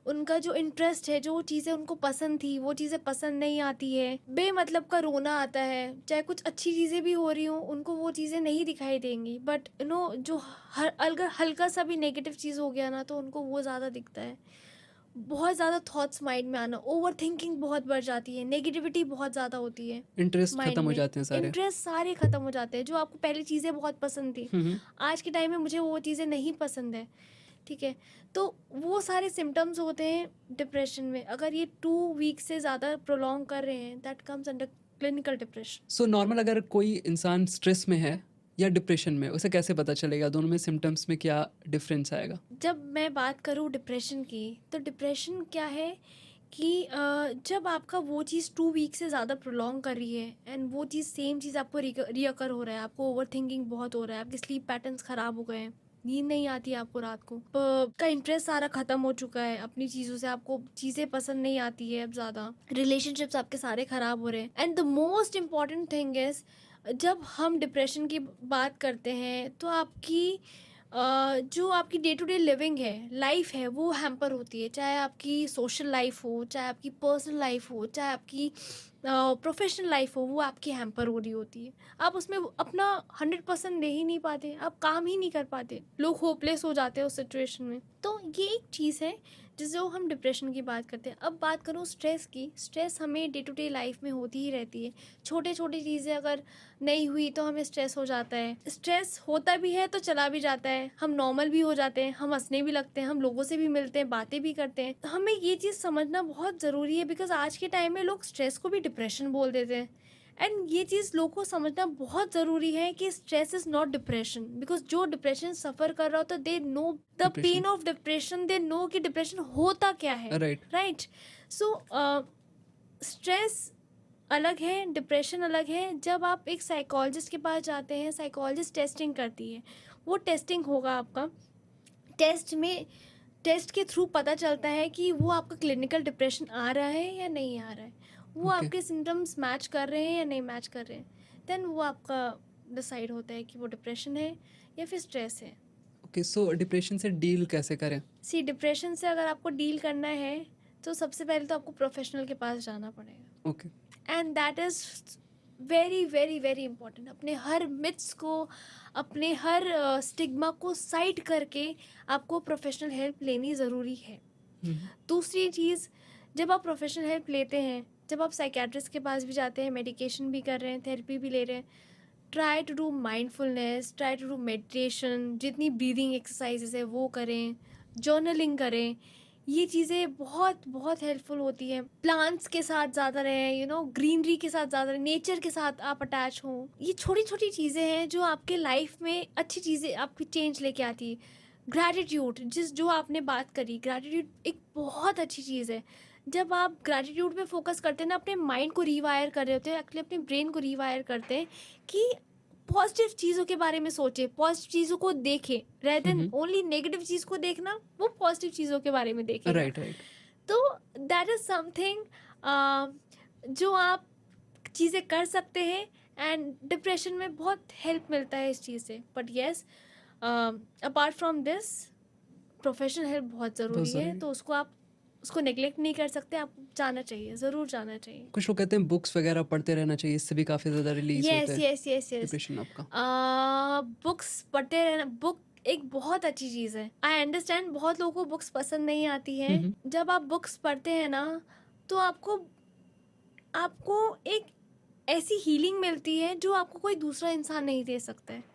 उनका जो इंटरेस्ट है, जो चीज़ें उनको पसंद थी, वो चीज़ें पसंद नहीं आती है। बेमतलब का रोना आता है, चाहे कुछ अच्छी चीज़ें भी हो रही हों, उनको वो चीज़ें नहीं दिखाई देंगी। बट जो अगर हल्का सा भी नेगेटिव चीज़ हो गया ना, तो उनको वो ज़्यादा दिखता है। बहुत ज़्यादा थॉट्स माइंड में आना, ओवर थिंकिंग बहुत बढ़ जाती है, नेगेटिविटी बहुत ज़्यादा होती है इंटरेस्ट माइंड खत्म हो में। जाते हैं सारे। इंटरेस्ट सारे ख़त्म हो जाते हैं। जो आपको पहले चीज़ें बहुत पसंद थी, आज के टाइम में मुझे वो चीज़ें नहीं पसंद है, ठीक है। तो वो सारे सिम्टम्स होते हैं डिप्रेशन में। अगर ये 2 वीक से ज़्यादा प्रोलॉन्ग कर रहे हैं, that comes under clinical depression. So normal अगर कोई इंसान स्ट्रेस में है या डिप्रेशन में, उसे कैसे पता चलेगा? दोनों में सिम्टम्स में क्या डिफरेंस आएगा? जब मैं बात करूँ डिप्रेशन की, तो डिप्रेशन क्या है कि जब आपका वो चीज़ 2 वीक से ज़्यादा प्रोलॉन्ग कर रही है एंड वो चीज़ सेम चीज़ आपको रिअकर हो रहा है, आपको ओवरथिंकिंग बहुत हो रहा है, आपके स्लीप पैटर्न्स ख़राब हो गए हैं, नींद नहीं आती है आपको रात को, का इंटरेस्ट सारा ख़त्म हो चुका है अपनी चीज़ों से, आपको चीज़ें पसंद नहीं आती है अब ज़्यादा, रिलेशनशिप्स आपके सारे ख़राब हो रहे हैं। And the most important thing is, जब हम डिप्रेशन की बात करते हैं तो आपकी जो आपकी डे टू डे लिविंग है, लाइफ है, वो हैम्पर होती है, चाहे आपकी सोशल लाइफ हो, चाहे आपकी पर्सनल लाइफ हो, चाहे आपकी प्रोफेशनल लाइफ हो, वो आपकी हैम्पर हो रही होती है। आप उसमें अपना 100% दे ही नहीं पाते, आप काम ही नहीं कर पाते, लोग होपलेस हो जाते हैं उस सिचुएशन में। तो ये एक चीज़ है जो हम डिप्रेशन की बात करते हैं। अब बात करूँ स्ट्रेस की, स्ट्रेस हमें डे टू डे लाइफ में होती ही रहती है। छोटे छोटी चीज़ें अगर नहीं हुई तो हमें स्ट्रेस हो जाता है, स्ट्रेस होता भी है तो चला भी जाता है, हम नॉर्मल भी हो जाते हैं, हम हंसने भी लगते हैं, हम लोगों से भी मिलते हैं, बातें भी करते हैं। हमें ये चीज़ समझना बहुत ज़रूरी है, बिकॉज आज के टाइम में लोग स्ट्रेस को भी डिप्रेशन बोल देते हैं। एंड ये चीज़ लोगों को समझना बहुत ज़रूरी है कि stress is not depression, because जो डिप्रेशन सफ़र कर रहा होता है, they know the depression, pain of depression, they know कि डिप्रेशन होता क्या है, राइट। राइट? सो स्ट्रेस अलग है, डिप्रेशन अलग है। जब आप एक साइकोलॉजिस्ट के पास जाते हैं, साइकोलॉजिस्ट टेस्टिंग करती है, वो टेस्टिंग होगा आपका, टेस्ट के थ्रू पता चलता है कि वो आपका क्लिनिकल डिप्रेशन आ रहा है या नहीं आ रहा है, वो ओके, आपके सिम्टम्स मैच कर रहे हैं या नहीं मैच कर रहे हैं, देन वो आपका डिसाइड होता है कि वो डिप्रेशन है या फिर स्ट्रेस है। ओके। सो डिप्रेशन से डील कैसे करें? सी डिप्रेशन से अगर आपको डील करना है तो सबसे पहले तो आपको प्रोफेशनल के पास जाना पड़ेगा, okay, and that is very very very important. अपने हर मिथ्स को, अपने हर स्टिग्मा को साइड करके आपको प्रोफेशनल हेल्प लेनी ज़रूरी है। दूसरी चीज़, जब आप प्रोफेशनल हेल्प लेते हैं, जब आप साइकेट्रिस्ट के पास भी जाते हैं, मेडिकेशन भी कर रहे हैं, थेरेपी भी ले रहे हैं, try to do mindfulness, try to do meditation, जितनी ब्रीदिंग एक्सरसाइजेस है वो करें, जर्नलिंग करें। ये चीज़ें बहुत बहुत हेल्पफुल होती हैं। प्लांट्स के साथ ज़्यादा रहें, ग्रीनरी के साथ ज़्यादा रहें, नेचर के साथ आप अटैच हों। ये छोटी छोटी चीज़ें हैं जो आपके लाइफ में अच्छी चीज़ें, आपकी चेंज लेके आती है। ग्रैटिट्यूड, जो आपने बात करी, ग्रैटिट्यूड एक बहुत अच्छी चीज़ है। जब आप ग्रैटिट्यूड पे फोकस करते हैं ना, अपने माइंड को रीवायर कर रहे होते हैं, एक्चुअली अपने ब्रेन को रीवायर करते हैं कि पॉजिटिव चीज़ों के बारे में सोचें, पॉजिटिव चीज़ों को देखें, रेदर देन ओनली नेगेटिव चीज़ को देखना, वो पॉजिटिव चीज़ों के बारे में देखेगा। Right, right. तो दैट इज़ समथिंग जो आप चीज़ें कर सकते हैं, एंड डिप्रेशन में बहुत हेल्प मिलता है इस चीज़ से। But yes, apart from this, professional help बहुत ज़रूरी है, ज़रूरी। तो उसको नेग्लेक्ट नहीं कर सकते, आपको जाना चाहिए, ज़रूर जाना चाहिए। कुछ लोग कहते हैं बुक्स वगैरह पढ़ते रहना चाहिए, इससे भी काफ़ी ज़्यादा रिलीज होता यस है यस यस यस डिप्रेशन आपका। बुक्स पढ़ते रहना, बुक एक बहुत अच्छी चीज़ है। आई अंडरस्टैंड बहुत लोगों को बुक्स पसंद नहीं आती हैं। जब आप बुक्स पढ़ते हैं ना, तो आपको आपको एक ऐसी हीलिंग मिलती है जो आपको कोई दूसरा इंसान नहीं दे सकता है।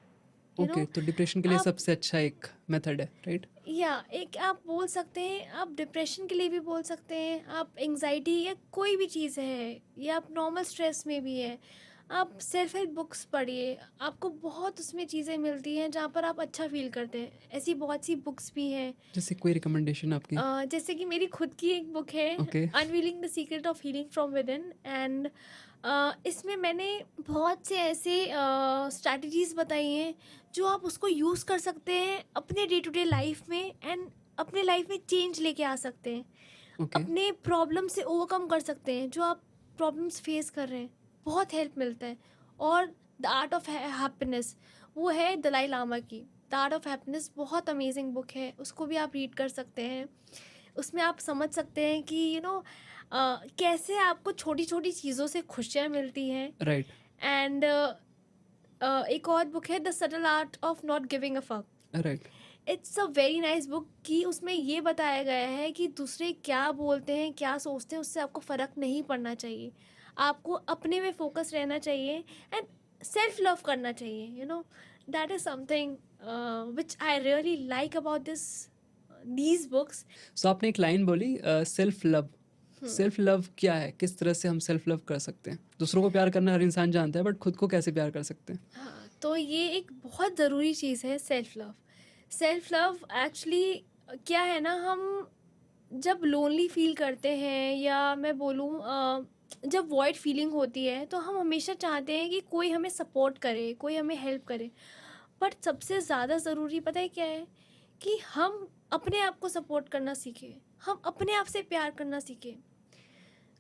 ओके, तो डिप्रेशन के लिए आप सबसे अच्छा एक मेथड है, राइट? या एक आप बोल सकते हैं, आप डिप्रेशन के लिए भी बोल सकते हैं, आप एंग्जाइटी या कोई भी चीज़ है, या आप नॉर्मल स्ट्रेस में भी है, आप सेल्फ हेल्प बुक्स पढ़िए, आपको बहुत उसमें चीज़ें मिलती हैं जहाँ पर आप अच्छा फील करते हैं। ऐसी बहुत सी बुक्स भी हैं। जैसे कोई रिकमेंडेशन आपकी? जैसे कि मेरी खुद की एक बुक है, okay, unveiling the secret of healing from with in, and इसमें मैंने बहुत से ऐसे स्ट्रैटेजीज बताई हैं जो आप उसको यूज़ कर सकते हैं अपने डे टू डे लाइफ में, एंड अपने लाइफ में चेंज लेके आ सकते हैं, ओके, अपने प्रॉब्लम से ओवरकम कर सकते हैं जो आप प्रॉब्लम्स फेस कर रहे हैं। बहुत हेल्प मिलता है। और द आर्ट ऑफ हैप्पीनेस, वो है दलाई लामा की। द आर्ट ऑफ हैप्पीनेस बहुत अमेजिंग बुक है, उसको भी आप रीड कर सकते हैं। उसमें आप समझ सकते हैं कि कैसे आपको छोटी छोटी चीज़ों से खुशियाँ मिलती हैं। राइट, एंड एक और बुक है the subtle art of not giving a fuck. Right. It's a very nice book कि उसमें ये बताया गया है कि दूसरे क्या बोलते हैं, क्या सोचते हैं, उससे आपको फ़र्क नहीं पड़ना चाहिए। आपको अपने में फोकस रहना चाहिए, एंड सेल्फ लव करना चाहिए। That is something which I really like about these books. So आपने एक लाइन बोली, सेल्फ लव। सेल्फ लव क्या है? किस तरह से हम सेल्फ लव कर सकते हैं? दूसरों को प्यार करना हर इंसान जानता है, बट खुद को कैसे प्यार कर सकते हैं? हाँ, तो ये एक बहुत ज़रूरी चीज़ है, self love. Self love actually क्या है ना, हम जब लोनली फील करते हैं या मैं बोलूँ जब वॉइड फीलिंग होती है तो हम हमेशा चाहते हैं कि कोई हमें सपोर्ट करे, कोई हमें हेल्प करे। बट सबसे ज़्यादा ज़रूरी पता है क्या है? कि हम अपने आप को सपोर्ट करना सीखें, हम अपने आप से प्यार करना सीखें।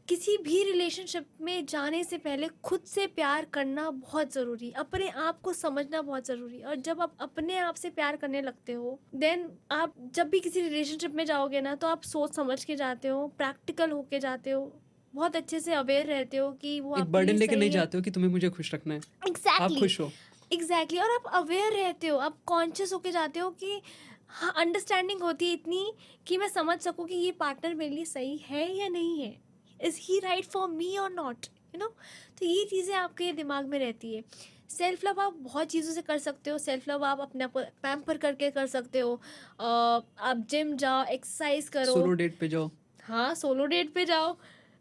किसी भी रिलेशनशिप में जाने से पहले खुद से प्यार करना बहुत ज़रूरी, अपने आप को समझना बहुत ज़रूरी। और जब आप अपने आप से प्यार करने लगते हो देन आप जब भी किसी रिलेशनशिप में जाओगे ना तो आप सोच समझ के जाते हो, प्रैक्टिकल होके जाते हो, बहुत अच्छे से अवेयर रहते हो कि वो एक आपके बर्डन लिए लेके नहीं सही है। जाते हो कि तुम्हें मुझे खुश रखना है, आप एग्जैक्टली खुश हो। एग्जैक्टली और आप अवेयर रहते हो, आप कॉन्शियस होके जाते हो कि हाँ, अंडरस्टैंडिंग होती है इतनी कि मैं समझ सकूँ कि ये पार्टनर मेरे लिए सही है या नहीं है, is he right for me और नॉट, यू नो। तो ये चीज़ें आपके दिमाग में रहती है। सेल्फ लव आप बहुत चीज़ों से कर सकते हो। सेल्फ लव आप अपने आप को पैम्पर करके कर सकते हो। आप जिम जाओ, एक्सरसाइज करो। सोलो डेट पे जाओ, हाँ, सोलो डेट पे जाओ।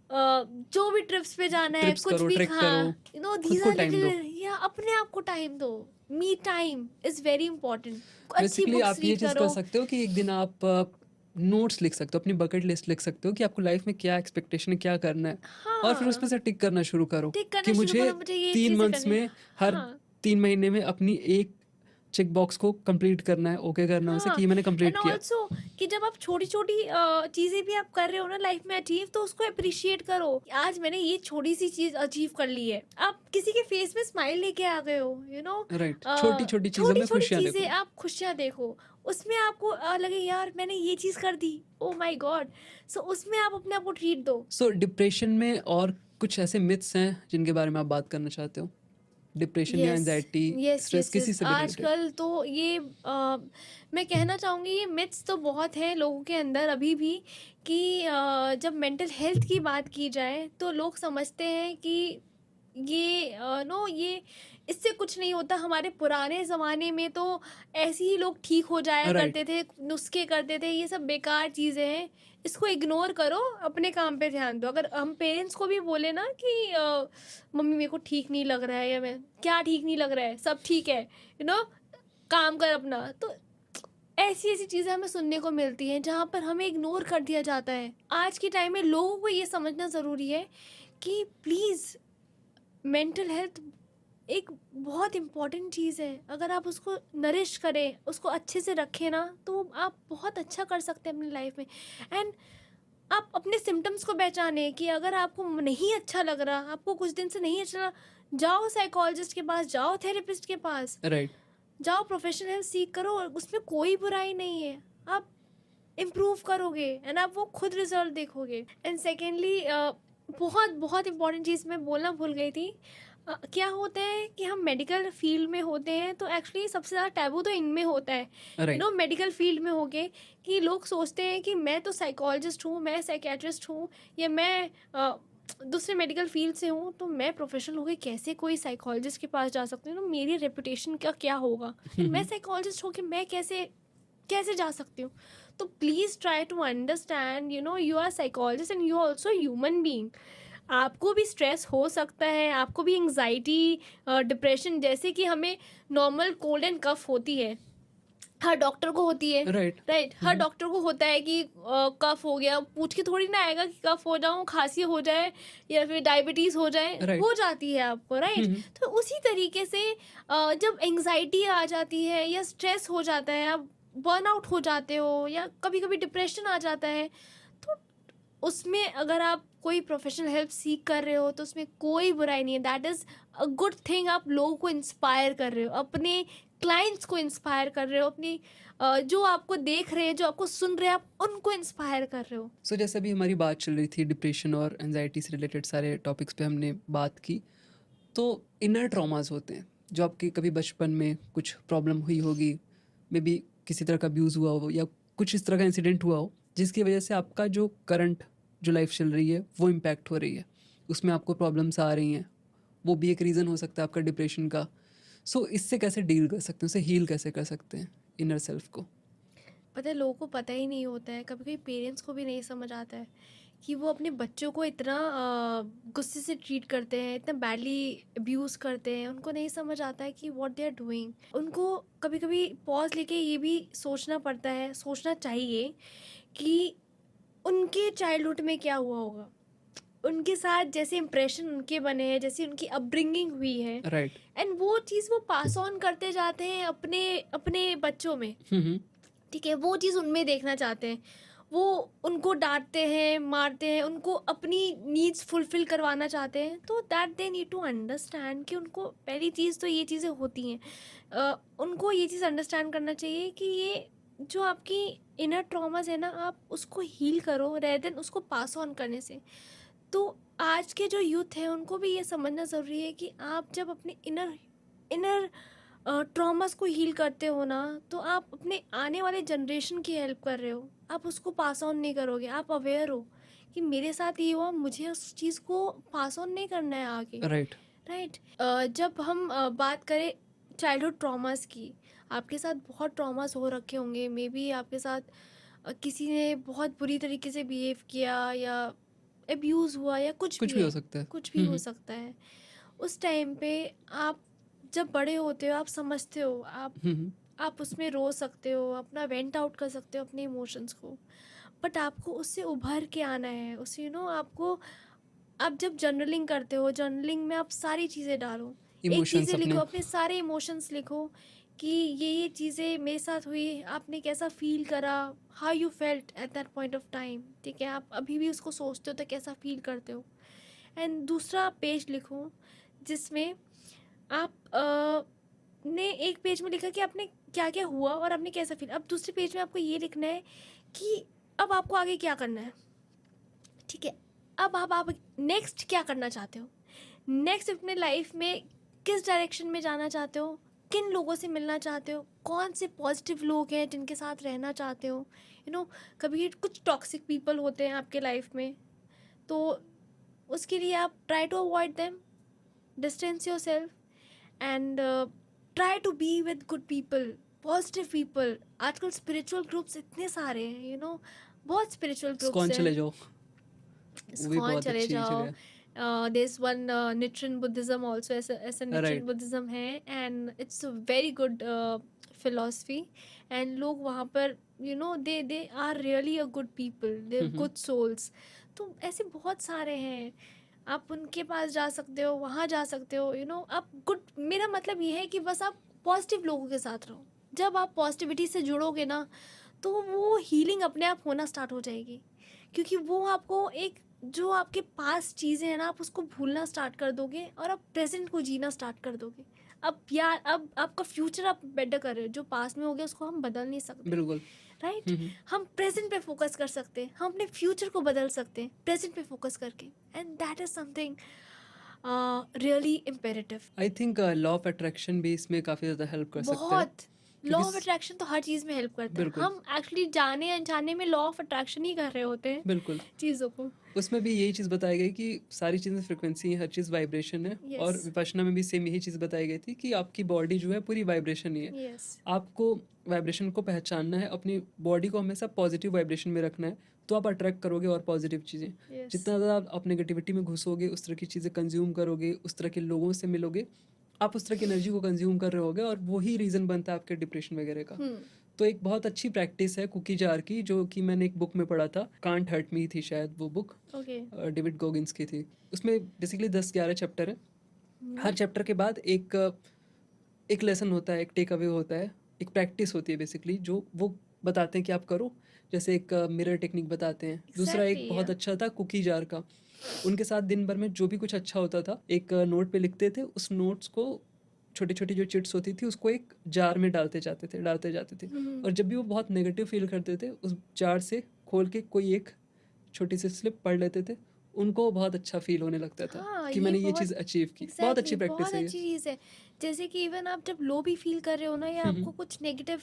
जो भी ट्रिप्स पे जाना है, ट्रिप्स कुछ करो, भी ट्रैक करो, यू नो खुद दीज को आर टाइम दो। लिटिल, या अपने आप को टाइम दो। Me time is very important. अच्छी बेसिकली बुक्स आप ये रीड चीज़ करो। कर सकते हो कि एक दिन आप नोट्स लिख सकते हो, अपनी बकेट लिस्ट लिख सकते हो कि आपको लाइफ में क्या एक्सपेक्टेशन है, क्या करना है, और फिर उसमें हाँ, से टिक करना शुरू करो टिक करना कि शुरू मुझे करो, मुझे ये 3 चीज़ें मंथ्स करनी है। में, हर हाँ, 3 महीने में अपनी एक चेक बॉक्स को कंप्लीट करना है, ओके करना है उसे हाँ। कि ये मैंने एंड कंप्लीट किया। ऑल्सो कि जब आप छोटी छोटी चीज़ें भी आप कर रहे हो ना लाइफ में अचीव, तो उसको अप्रिशिएट करो। आज मैंने ये छोटी सी चीज़ अचीव कर ली है, आप किसी के फेस में स्माइल लेके आ गए हो, यू नो। राइट, छोटी-छोटी चीज़ों छोटी में छोटी खुशियाँ चीज़ें देखो। आप खुशियाँ देखो, उसमें आपको लगे यार मैंने ये चीज़ कर दी, ओ माय गॉड। सो उसमें आप अपने आप को ट्रीट दो। सो डिप्रेशन में और कुछ ऐसे मिथ्स हैं जिनके बारे में आप बात करना चाहते हो? डिप्रेशन या yes, anxiety, yes, stress yes, किसी यस। से भी रिलेटेड? आजकल तो ये मैं कहना चाहूँगी ये मिथ्स तो बहुत हैं लोगों के अंदर अभी भी कि जब मेंटल हेल्थ की बात की जाए तो लोग समझते हैं कि ये नो ये इससे कुछ नहीं होता। हमारे पुराने ज़माने में तो ऐसे ही लोग ठीक हो जाया राइट। करते थे, नुस्खे करते थे। ये सब बेकार चीज़ें हैं, इसको इग्नोर करो, अपने काम पे ध्यान दो। अगर हम पेरेंट्स को भी बोले ना कि मम्मी मेरे को ठीक नहीं लग रहा है, या मैं क्या ठीक नहीं लग रहा है, सब ठीक है, यू नो, काम कर अपना, तो ऐसी ऐसी चीज़ें हमें सुनने को मिलती हैं जहाँ पर हमें इग्नोर कर दिया जाता है। आज के टाइम में लोगों को ये समझना ज़रूरी है कि प्लीज़ मेंटल हेल्थ एक बहुत इम्पॉर्टेंट चीज़ है। अगर आप उसको नरिश करें, उसको अच्छे से रखें ना, तो आप बहुत अच्छा कर सकते हैं अपनी लाइफ में। एंड आप अपने सिम्टम्स को पहचानें कि अगर आपको नहीं अच्छा लग रहा, आपको कुछ दिन से नहीं अच्छा लग, जाओ साइकोलॉजिस्ट के पास, जाओ थेरेपिस्ट के पास, राइट। जाओ प्रोफेशनल हेल्प सीख करो। और उसमें कोई बुराई नहीं है, आप इम्प्रूव करोगे एंड आप वो खुद रिजल्ट देखोगे। एंड सेकेंडली बहुत बहुत इंपॉर्टेंट चीज़ मैं बोलना भूल गई थी। क्या होता है कि हम मेडिकल फील्ड में होते हैं तो एक्चुअली सबसे ज़्यादा टैबू तो इनमें होता है, you right. No, medical field में होके, कि लोग सोचते हैं कि मैं तो साइकोलॉजिस्ट हूँ, मैं साइकेट्रिस्ट हूँ, या मैं दूसरे मेडिकल फील्ड से हूँ, तो मैं प्रोफेशनल हो गई, कैसे कोई साइकोलॉजिस्ट के पास जा सकती हूँ, तो मेरी रेपुटेशन का क्या होगा, हुँ, मैं हुँ। साइकोलॉजिस्ट हो के मैं कैसे कैसे जा सकती हूँ। तो please try to understand, you know, you are psychologist and you are also human being. आपको भी स्ट्रेस हो सकता है, आपको भी एंग्जाइटी, डिप्रेशन, जैसे कि हमें नॉर्मल कोल्ड एंड कफ होती है, हर डॉक्टर को होती है, राइट। राइट। हुँ, हर हुँ। डॉक्टर को होता है कि कफ हो गया, पूछ के थोड़ी ना आएगा कि कफ हो जाऊँ, खांसी हो जाए, या फिर डायबिटीज़ हो जाए, राइट। हो जाती है आपको, हुँ, राइट। हुँ। तो उसी तरीके से जब एंग्जाइटी आ जाती है या स्ट्रेस हो जाता है, आप बर्नआउट हो जाते हो, या कभी कभी डिप्रेशन आ जाता है, तो उसमें अगर आप कोई प्रोफेशनल हेल्प सीख कर रहे हो तो उसमें कोई बुराई नहीं है। That is a good thing. आप लोगों को इंस्पायर कर रहे हो, अपने क्लाइंट्स को इंस्पायर कर रहे हो, अपनी जो आपको देख रहे हैं, जो आपको सुन रहे हैं, आप उनको इंस्पायर कर रहे हो। सो जैसे अभी हमारी बात चल रही थी डिप्रेशन और एंग्जायटी से रिलेटेड सारे टॉपिक्स पे हमने बात की, तो इनर ट्रॉमास होते हैं जो आपके कभी बचपन में कुछ प्रॉब्लम हुई होगी, मे बी किसी तरह का अब्यूज़ हुआ हो या कुछ इस तरह का इंसिडेंट हुआ हो जिसकी वजह से आपका जो करंट जो लाइफ चल रही है वो इम्पैक्ट हो रही है, उसमें आपको प्रॉब्लम्स आ रही हैं, वो भी एक रीज़न हो सकता है आपका डिप्रेशन का। सो इससे कैसे डील कर सकते हैं, उसे हील कैसे कर सकते हैं इनर सेल्फ को? पता है लोगों को पता ही नहीं होता है, कभी कभी पेरेंट्स को भी नहीं समझ आता है कि वो अपने बच्चों को इतना गुस्से से ट्रीट करते हैं, इतना बैडली अब्यूज़ करते हैं। उनको नहीं समझ आता है कि व्हाट दे आर डूइंग। उनको कभी कभी पॉज लेके ये भी सोचना पड़ता है, सोचना चाहिए कि उनके चाइल्डहुड में क्या हुआ होगा, उनके साथ जैसे इम्प्रेशन उनके बने हैं, जैसी उनकी अपब्रिंगिंग हुई है, राइट। एंड वो चीज़ वो पास ऑन करते जाते हैं अपने अपने बच्चों में। ठीक है, वो चीज़ उनमें देखना चाहते हैं, वो उनको डांटते हैं, मारते हैं, उनको अपनी नीड्स फुलफिल करवाना चाहते हैं। तो that they need to understand कि उनको पहली चीज़ तो ये चीज़ें होती हैं, उनको ये चीज़ अंडरस्टैंड करना चाहिए कि ये जो आपकी इनर ट्रॉमास है ना, आप उसको हील करो रेदर देन उसको पास ऑन करने से। तो आज के जो यूथ हैं उनको भी ये समझना ज़रूरी है कि आप जब अपने इनर इनर ट्रॉमास को हील करते हो ना, तो आप अपने आने वाले जनरेशन की हेल्प कर रहे हो, आप उसको पास ऑन नहीं करोगे। आप अवेयर हो कि मेरे साथ ये हुआ, मुझे उस चीज़ को पास ऑन नहीं करना है आगे। राइट। राइट। जब हम बात करें चाइल्डहुड ट्रॉमास की, आपके साथ बहुत ट्रॉमास हो रखे होंगे, मे बी आपके साथ किसी ने बहुत बुरी तरीके से बिहेव किया या अब्यूज़ हुआ या कुछ कुछ भी भी हो है, सकता है। कुछ भी हो सकता है। उस टाइम पे आप जब बड़े होते हो, आप समझते हो, आप उसमें रो सकते हो, अपना वेंट आउट कर सकते हो अपने इमोशंस को, बट आपको उससे उभर के आना है। उससे आपको, आप जब जर्नलिंग करते हो, जर्नलिंग में आप सारी चीज़ें डालो, एक इमोशंस चीज़ें लिखो, अपने। अपने सारे इमोशंस लिखो कि ये चीज़ें मेरे साथ हुई, आपने कैसा फील करा, how you felt at that point of time. ठीक है, आप अभी भी उसको सोचते हो तो कैसा फील करते हो। एंड दूसरा पेज लिखो जिसमें आप ने एक पेज में लिखा कि आपने क्या क्या हुआ और आपने कैसा फील। अब दूसरे पेज में आपको ये लिखना है कि अब आपको आगे क्या करना है। ठीक है, अब आप नेक्स्ट क्या करना चाहते हो, नेक्स्ट अपने लाइफ में किस डायरेक्शन में जाना चाहते हो, किन लोगों से मिलना चाहते हो, कौन से पॉजिटिव लोग हैं जिनके साथ रहना चाहते हो। कभी कुछ टॉक्सिक पीपल होते हैं आपके लाइफ में, तो उसके लिए आप try to avoid them, distance yourself, and try to be with good people, positive people. आजकल स्पिरिचुअल ग्रुप्स इतने सारे हैं, बहुत स्पिरिचुअल ग्रुप्स स्कॉन हैं। चले जाओ, वो भी इस्कॉन बहुत चले अच्छी जाओ, जगह this one Nichiren Buddhism also, ऐसा है। Nichiren right. बुद्धिज़्म है, and it's a very good philosophy. एंड लोग वहाँ पर they are really a good people, they good souls. तो ऐसे बहुत सारे हैं, आप उनके पास जा सकते हो, वहाँ जा सकते हो। आप गुड, मेरा मतलब ये है कि बस आप पॉजिटिव लोगों के साथ रहो। जब आप पॉजिटिविटी से जुड़ोगे ना, तो वो हीलिंग अपने आप होना स्टार्ट हो जाएगी, क्योंकि वो आपको एक, जो आपके पास चीज़ें हैं ना, आप उसको भूलना स्टार्ट कर दोगे और आप प्रेजेंट को जीना स्टार्ट कर दोगे। अब यार, अब आपका फ्यूचर आप बेटर कर रहे हो, जो पास्ट में हो गया उसको हम बदल नहीं सकते। बिल्कुल। राइट। हम प्रेजेंट पे फोकस कर सकते हैं, हम अपने फ्यूचर को बदल सकते हैं प्रेजेंट पे फोकस करके, and that is something really imperative. I think law of attraction भी इसमें काफ़ी ज़्यादा हेल्प कर सकता है, बहुत, लॉ क्योंकि ऑफ अट्रैक्शन तो हर चीज़ में हेल्प करता है। बिल्कुल। हम एक्चुअली जाने अनजाने में लॉ ऑफ अट्रैक्शन ही कर रहे होते हैं बिल्कुल। चीज़ों को। उसमें भी यही चीज़ बताई गई कि सारी चीज़ें फ्रिक्वेंसी है, हर चीज़ वाइब्रेशन है। और यस, विपश्यना में भी सेम यही चीज़ बताई गई थी कि आपकी बॉडी जो है पूरी वाइब्रेशन ही है। यस, आपको वाइब्रेशन को पहचानना है, अपनी बॉडी को हमेशा पॉजिटिव वाइब्रेशन में रखना है, तो आप अट्रैक्ट करोगे और पॉजिटिव चीज़ें। यस। जितना ज़्यादा आप नेगेटिविटी में घुसोगे, उस तरह की चीज़ें कंज्यूम करोगे, उस तरह के लोगों से मिलोगे, आप उस तरह की एनर्जी को कंज्यूम कर रहे होगे, और वही रीज़न बनता है आपके डिप्रेशन वगैरह का। तो एक बहुत अच्छी प्रैक्टिस है कुकी जार की, जो कि मैंने एक बुक में पढ़ा था, कांट हर्ट मी थी शायद वो बुक, ओके। डेविड गोगिंस की थी। उसमें बेसिकली 10-11 चैप्टर है। हर चैप्टर के बाद एक लेसन होता है, एक टेक अवे होता है, एक प्रैक्टिस होती है बेसिकली, जो वो बताते हैं कि आप करो। जैसे एक मिरर टेक्निक बताते हैं। दूसरा एक Exactly, बहुत yeah. अच्छा था कुकी जार का। उनके साथ दिन भर में जो भी कुछ अच्छा होता था, एक नोट पे लिखते थे, उस नोट्स को छोटी छोटी जो चिट्स होती थी उसको एक जार में डालते जाते थे। और जब भी वो बहुत नेगेटिव फील करते थे, उस जार से खोल के कोई एक छोटी सी स्लिप पढ़ लेते थे, उनको बहुत अच्छा फील होने लगता था हाँ, कि ये मैंने ये बहुत चीज़ अचीव की। बहुत एग्जैक्टली अच्छी प्रैक्टिस बहुत है ये। अच्छी चीज़ है। जैसे कि इवन आप जब लो भी फील कर रहे हो ना, या आपको कुछ नेगेटिव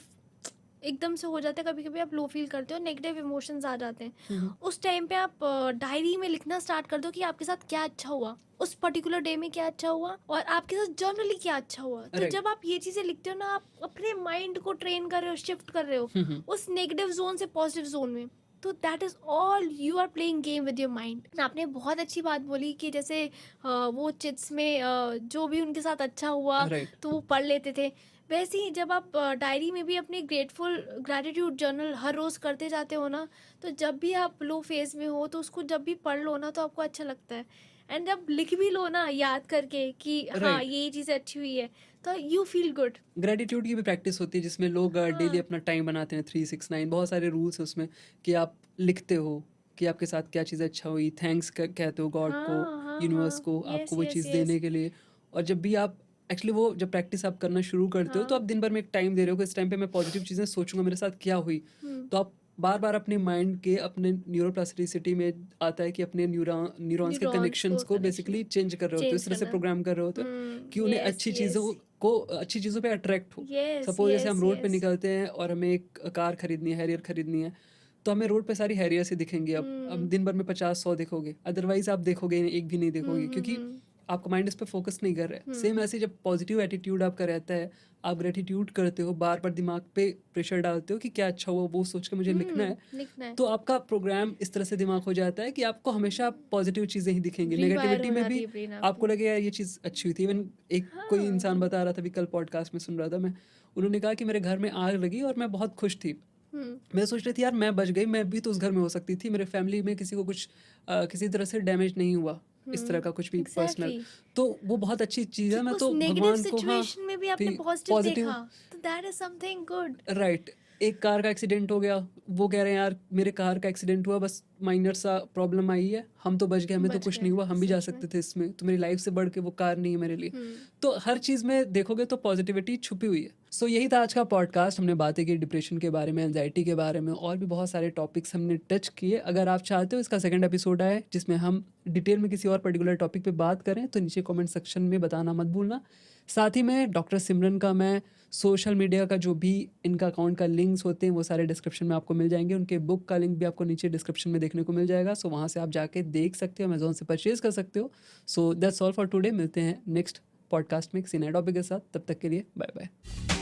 एकदम से हो जाता है, कभी कभी आप लो फील करते हो, नेगेटिव इमोशंस आ जाते हैं, उस टाइम पे आप डायरी में लिखना स्टार्ट कर दो कि आपके साथ क्या अच्छा हुआ, उस पर्टिकुलर डे में क्या अच्छा हुआ, और आपके साथ जनरली क्या अच्छा हुआ। तो Right. जब आप ये चीज़ें लिखते हो ना, आप अपने माइंड को ट्रेन कर रहे हो, शिफ्ट कर रहे हो उस नेगेटिव जोन से पॉजिटिव जोन में। तो that is all, you are playing game with your mind. आपने बहुत अच्छी बात बोली कि जैसे वो चिट्स में जो भी उनके साथ अच्छा हुआ Right. तो वो पढ़ लेते थे। वैसे ही जब आप डायरी में भी अपनी ग्रैटिट्यूड जर्नल हर रोज़ करते जाते हो ना, तो जब भी आप लो फेज में हो तो उसको जब भी पढ़ लो ना तो आपको अच्छा लगता है। एंड जब लिख भी लो ना याद करके कि हाँ राइट। ये चीज़ अच्छी हुई है, तो यू फील गुड। ग्रेटिट्यूड की भी प्रैक्टिस होती है जिसमें लोग डेली हाँ अपना टाइम बनाते हैं 369, बहुत सारे रूल्स हैं उसमें कि आप लिखते हो कि आपके साथ क्या चीज़ अच्छा हुई, थैंक्स कहते हो गॉड को, हाँ हाँ यूनिवर्स हाँ, को यस आपको वो यस चीज़ यस। देने के लिए। और जब भी आप एक्चुअली वो जब प्रैक्टिस आप करना शुरू करते हो तो हाँ। आप दिन भर में एक टाइम दे रहे हो कि इस टाइम पे मैं पॉजिटिव चीज़ें सोचूंगा, मेरे साथ क्या हुई। हम्म। तो आप बार बार अपने माइंड के अपने न्यूरोप्लास्टिसिटी में आता है कि अपने न्यूरॉन्स के न्यूरॉन्स कनेक्शंस को को कनेक्शन बेसिकली चेंज कर रहे होते हो, चेंज इस तरह से करना। प्रोग्राम कर रहे होते हो कि उन्हें यस अच्छी चीज़ों यस को अच्छी चीज़ों पे अट्रैक्ट हो। यस सपोज जैसे यस हम रोड पे यस। निकलते हैं और हमें एक कार खरीदनी है, हैरियर खरीदनी है, तो हमें रोड पे सारी हैरियर ही दिखेंगी। अब दिन भर में 50-100 देखोगे, अदरवाइज आप देखोगे नहीं, एक भी नहीं देखोगे, क्योंकि हम्म। आपका माइंड इस पे फोकस नहीं कर रहा है। सेम ऐसे जब पॉजिटिव एटीट्यूड आपका रहता है, आप ग्रेटिट्यूड करते हो, बार बार दिमाग पे प्रेशर डालते हो कि क्या अच्छा हुआ वो सोच के मुझे लिखना है, लिखना है। तो आपका प्रोग्राम इस तरह से दिमाग हो जाता है कि आपको हमेशा पॉजिटिव चीज़ें ही दिखेंगी। रीवायर नेगेटिविटी हो में जाती भी है ब्रेन आपको आपकी। लगे यार ये चीज़ अच्छी हुई थी। इवन एक कोई इंसान हाँ। बता रहा था, अभी कल पॉडकास्ट में सुन रहा था मैं, उन्होंने कहा कि मेरे घर में आग लगी और मैं बहुत खुश थी। हम्म। मैं सोच रही थी यार मैं बच गई, मैं भी तो उस घर में हो सकती थी, मेरे फैमिली में किसी को कुछ किसी तरह से डैमेज नहीं हुआ, इस तरह का कुछ भी पर्सनल। एग्जैक्टली। तो वो बहुत अच्छी चीज़ कि है। मैं उस तो नेगेटिव भगवान को हाँ सिचुएशन में भी आपने भी पॉजिटिव पॉजिटिव। देखा, तो that is something good. Right. एक कार का एक्सीडेंट हो गया, वो कह रहे हैं यार मेरे कार का एक्सीडेंट हुआ, बस माइनर सा प्रॉब्लम आई है, हम तो बच गए, हमें तो बच कुछ गए नहीं हुआ, हम भी जा सच में। सकते थे इसमें, तो मेरी लाइफ से बढ़ के वो कार नहीं है मेरे लिए। तो हर चीज़ में देखोगे तो पॉजिटिविटी छुपी हुई है। सो यही था आज का पॉडकास्ट। हमने बातें की डिप्रेशन के बारे में, एंजाइटी के बारे में, और भी बहुत सारे टॉपिक्स हमने टच किए। अगर आप चाहते हो इसका सेकंड एपिसोड आए जिसमें हम डिटेल में किसी और पर्टिकुलर टॉपिक पे बात करें, तो नीचे कमेंट सेक्शन में बताना मत भूलना। साथ ही में डॉक्टर सिमरन का मैं सोशल मीडिया का जो भी इनका अकाउंट का लिंक्स होते हैं वो सारे डिस्क्रिप्शन में आपको मिल जाएंगे। उनके बुक का लिंक भी आपको नीचे डिस्क्रिप्शन में देखने को मिल जाएगा। सो वहाँ से आप जाके देख सकते हो, अमेजोन से परचेज कर सकते हो। So that's all for today. मिलते हैं नेक्स्ट पॉडकास्ट में किसी नए टॉपिक के साथ। तब तक के लिए बाय बाय।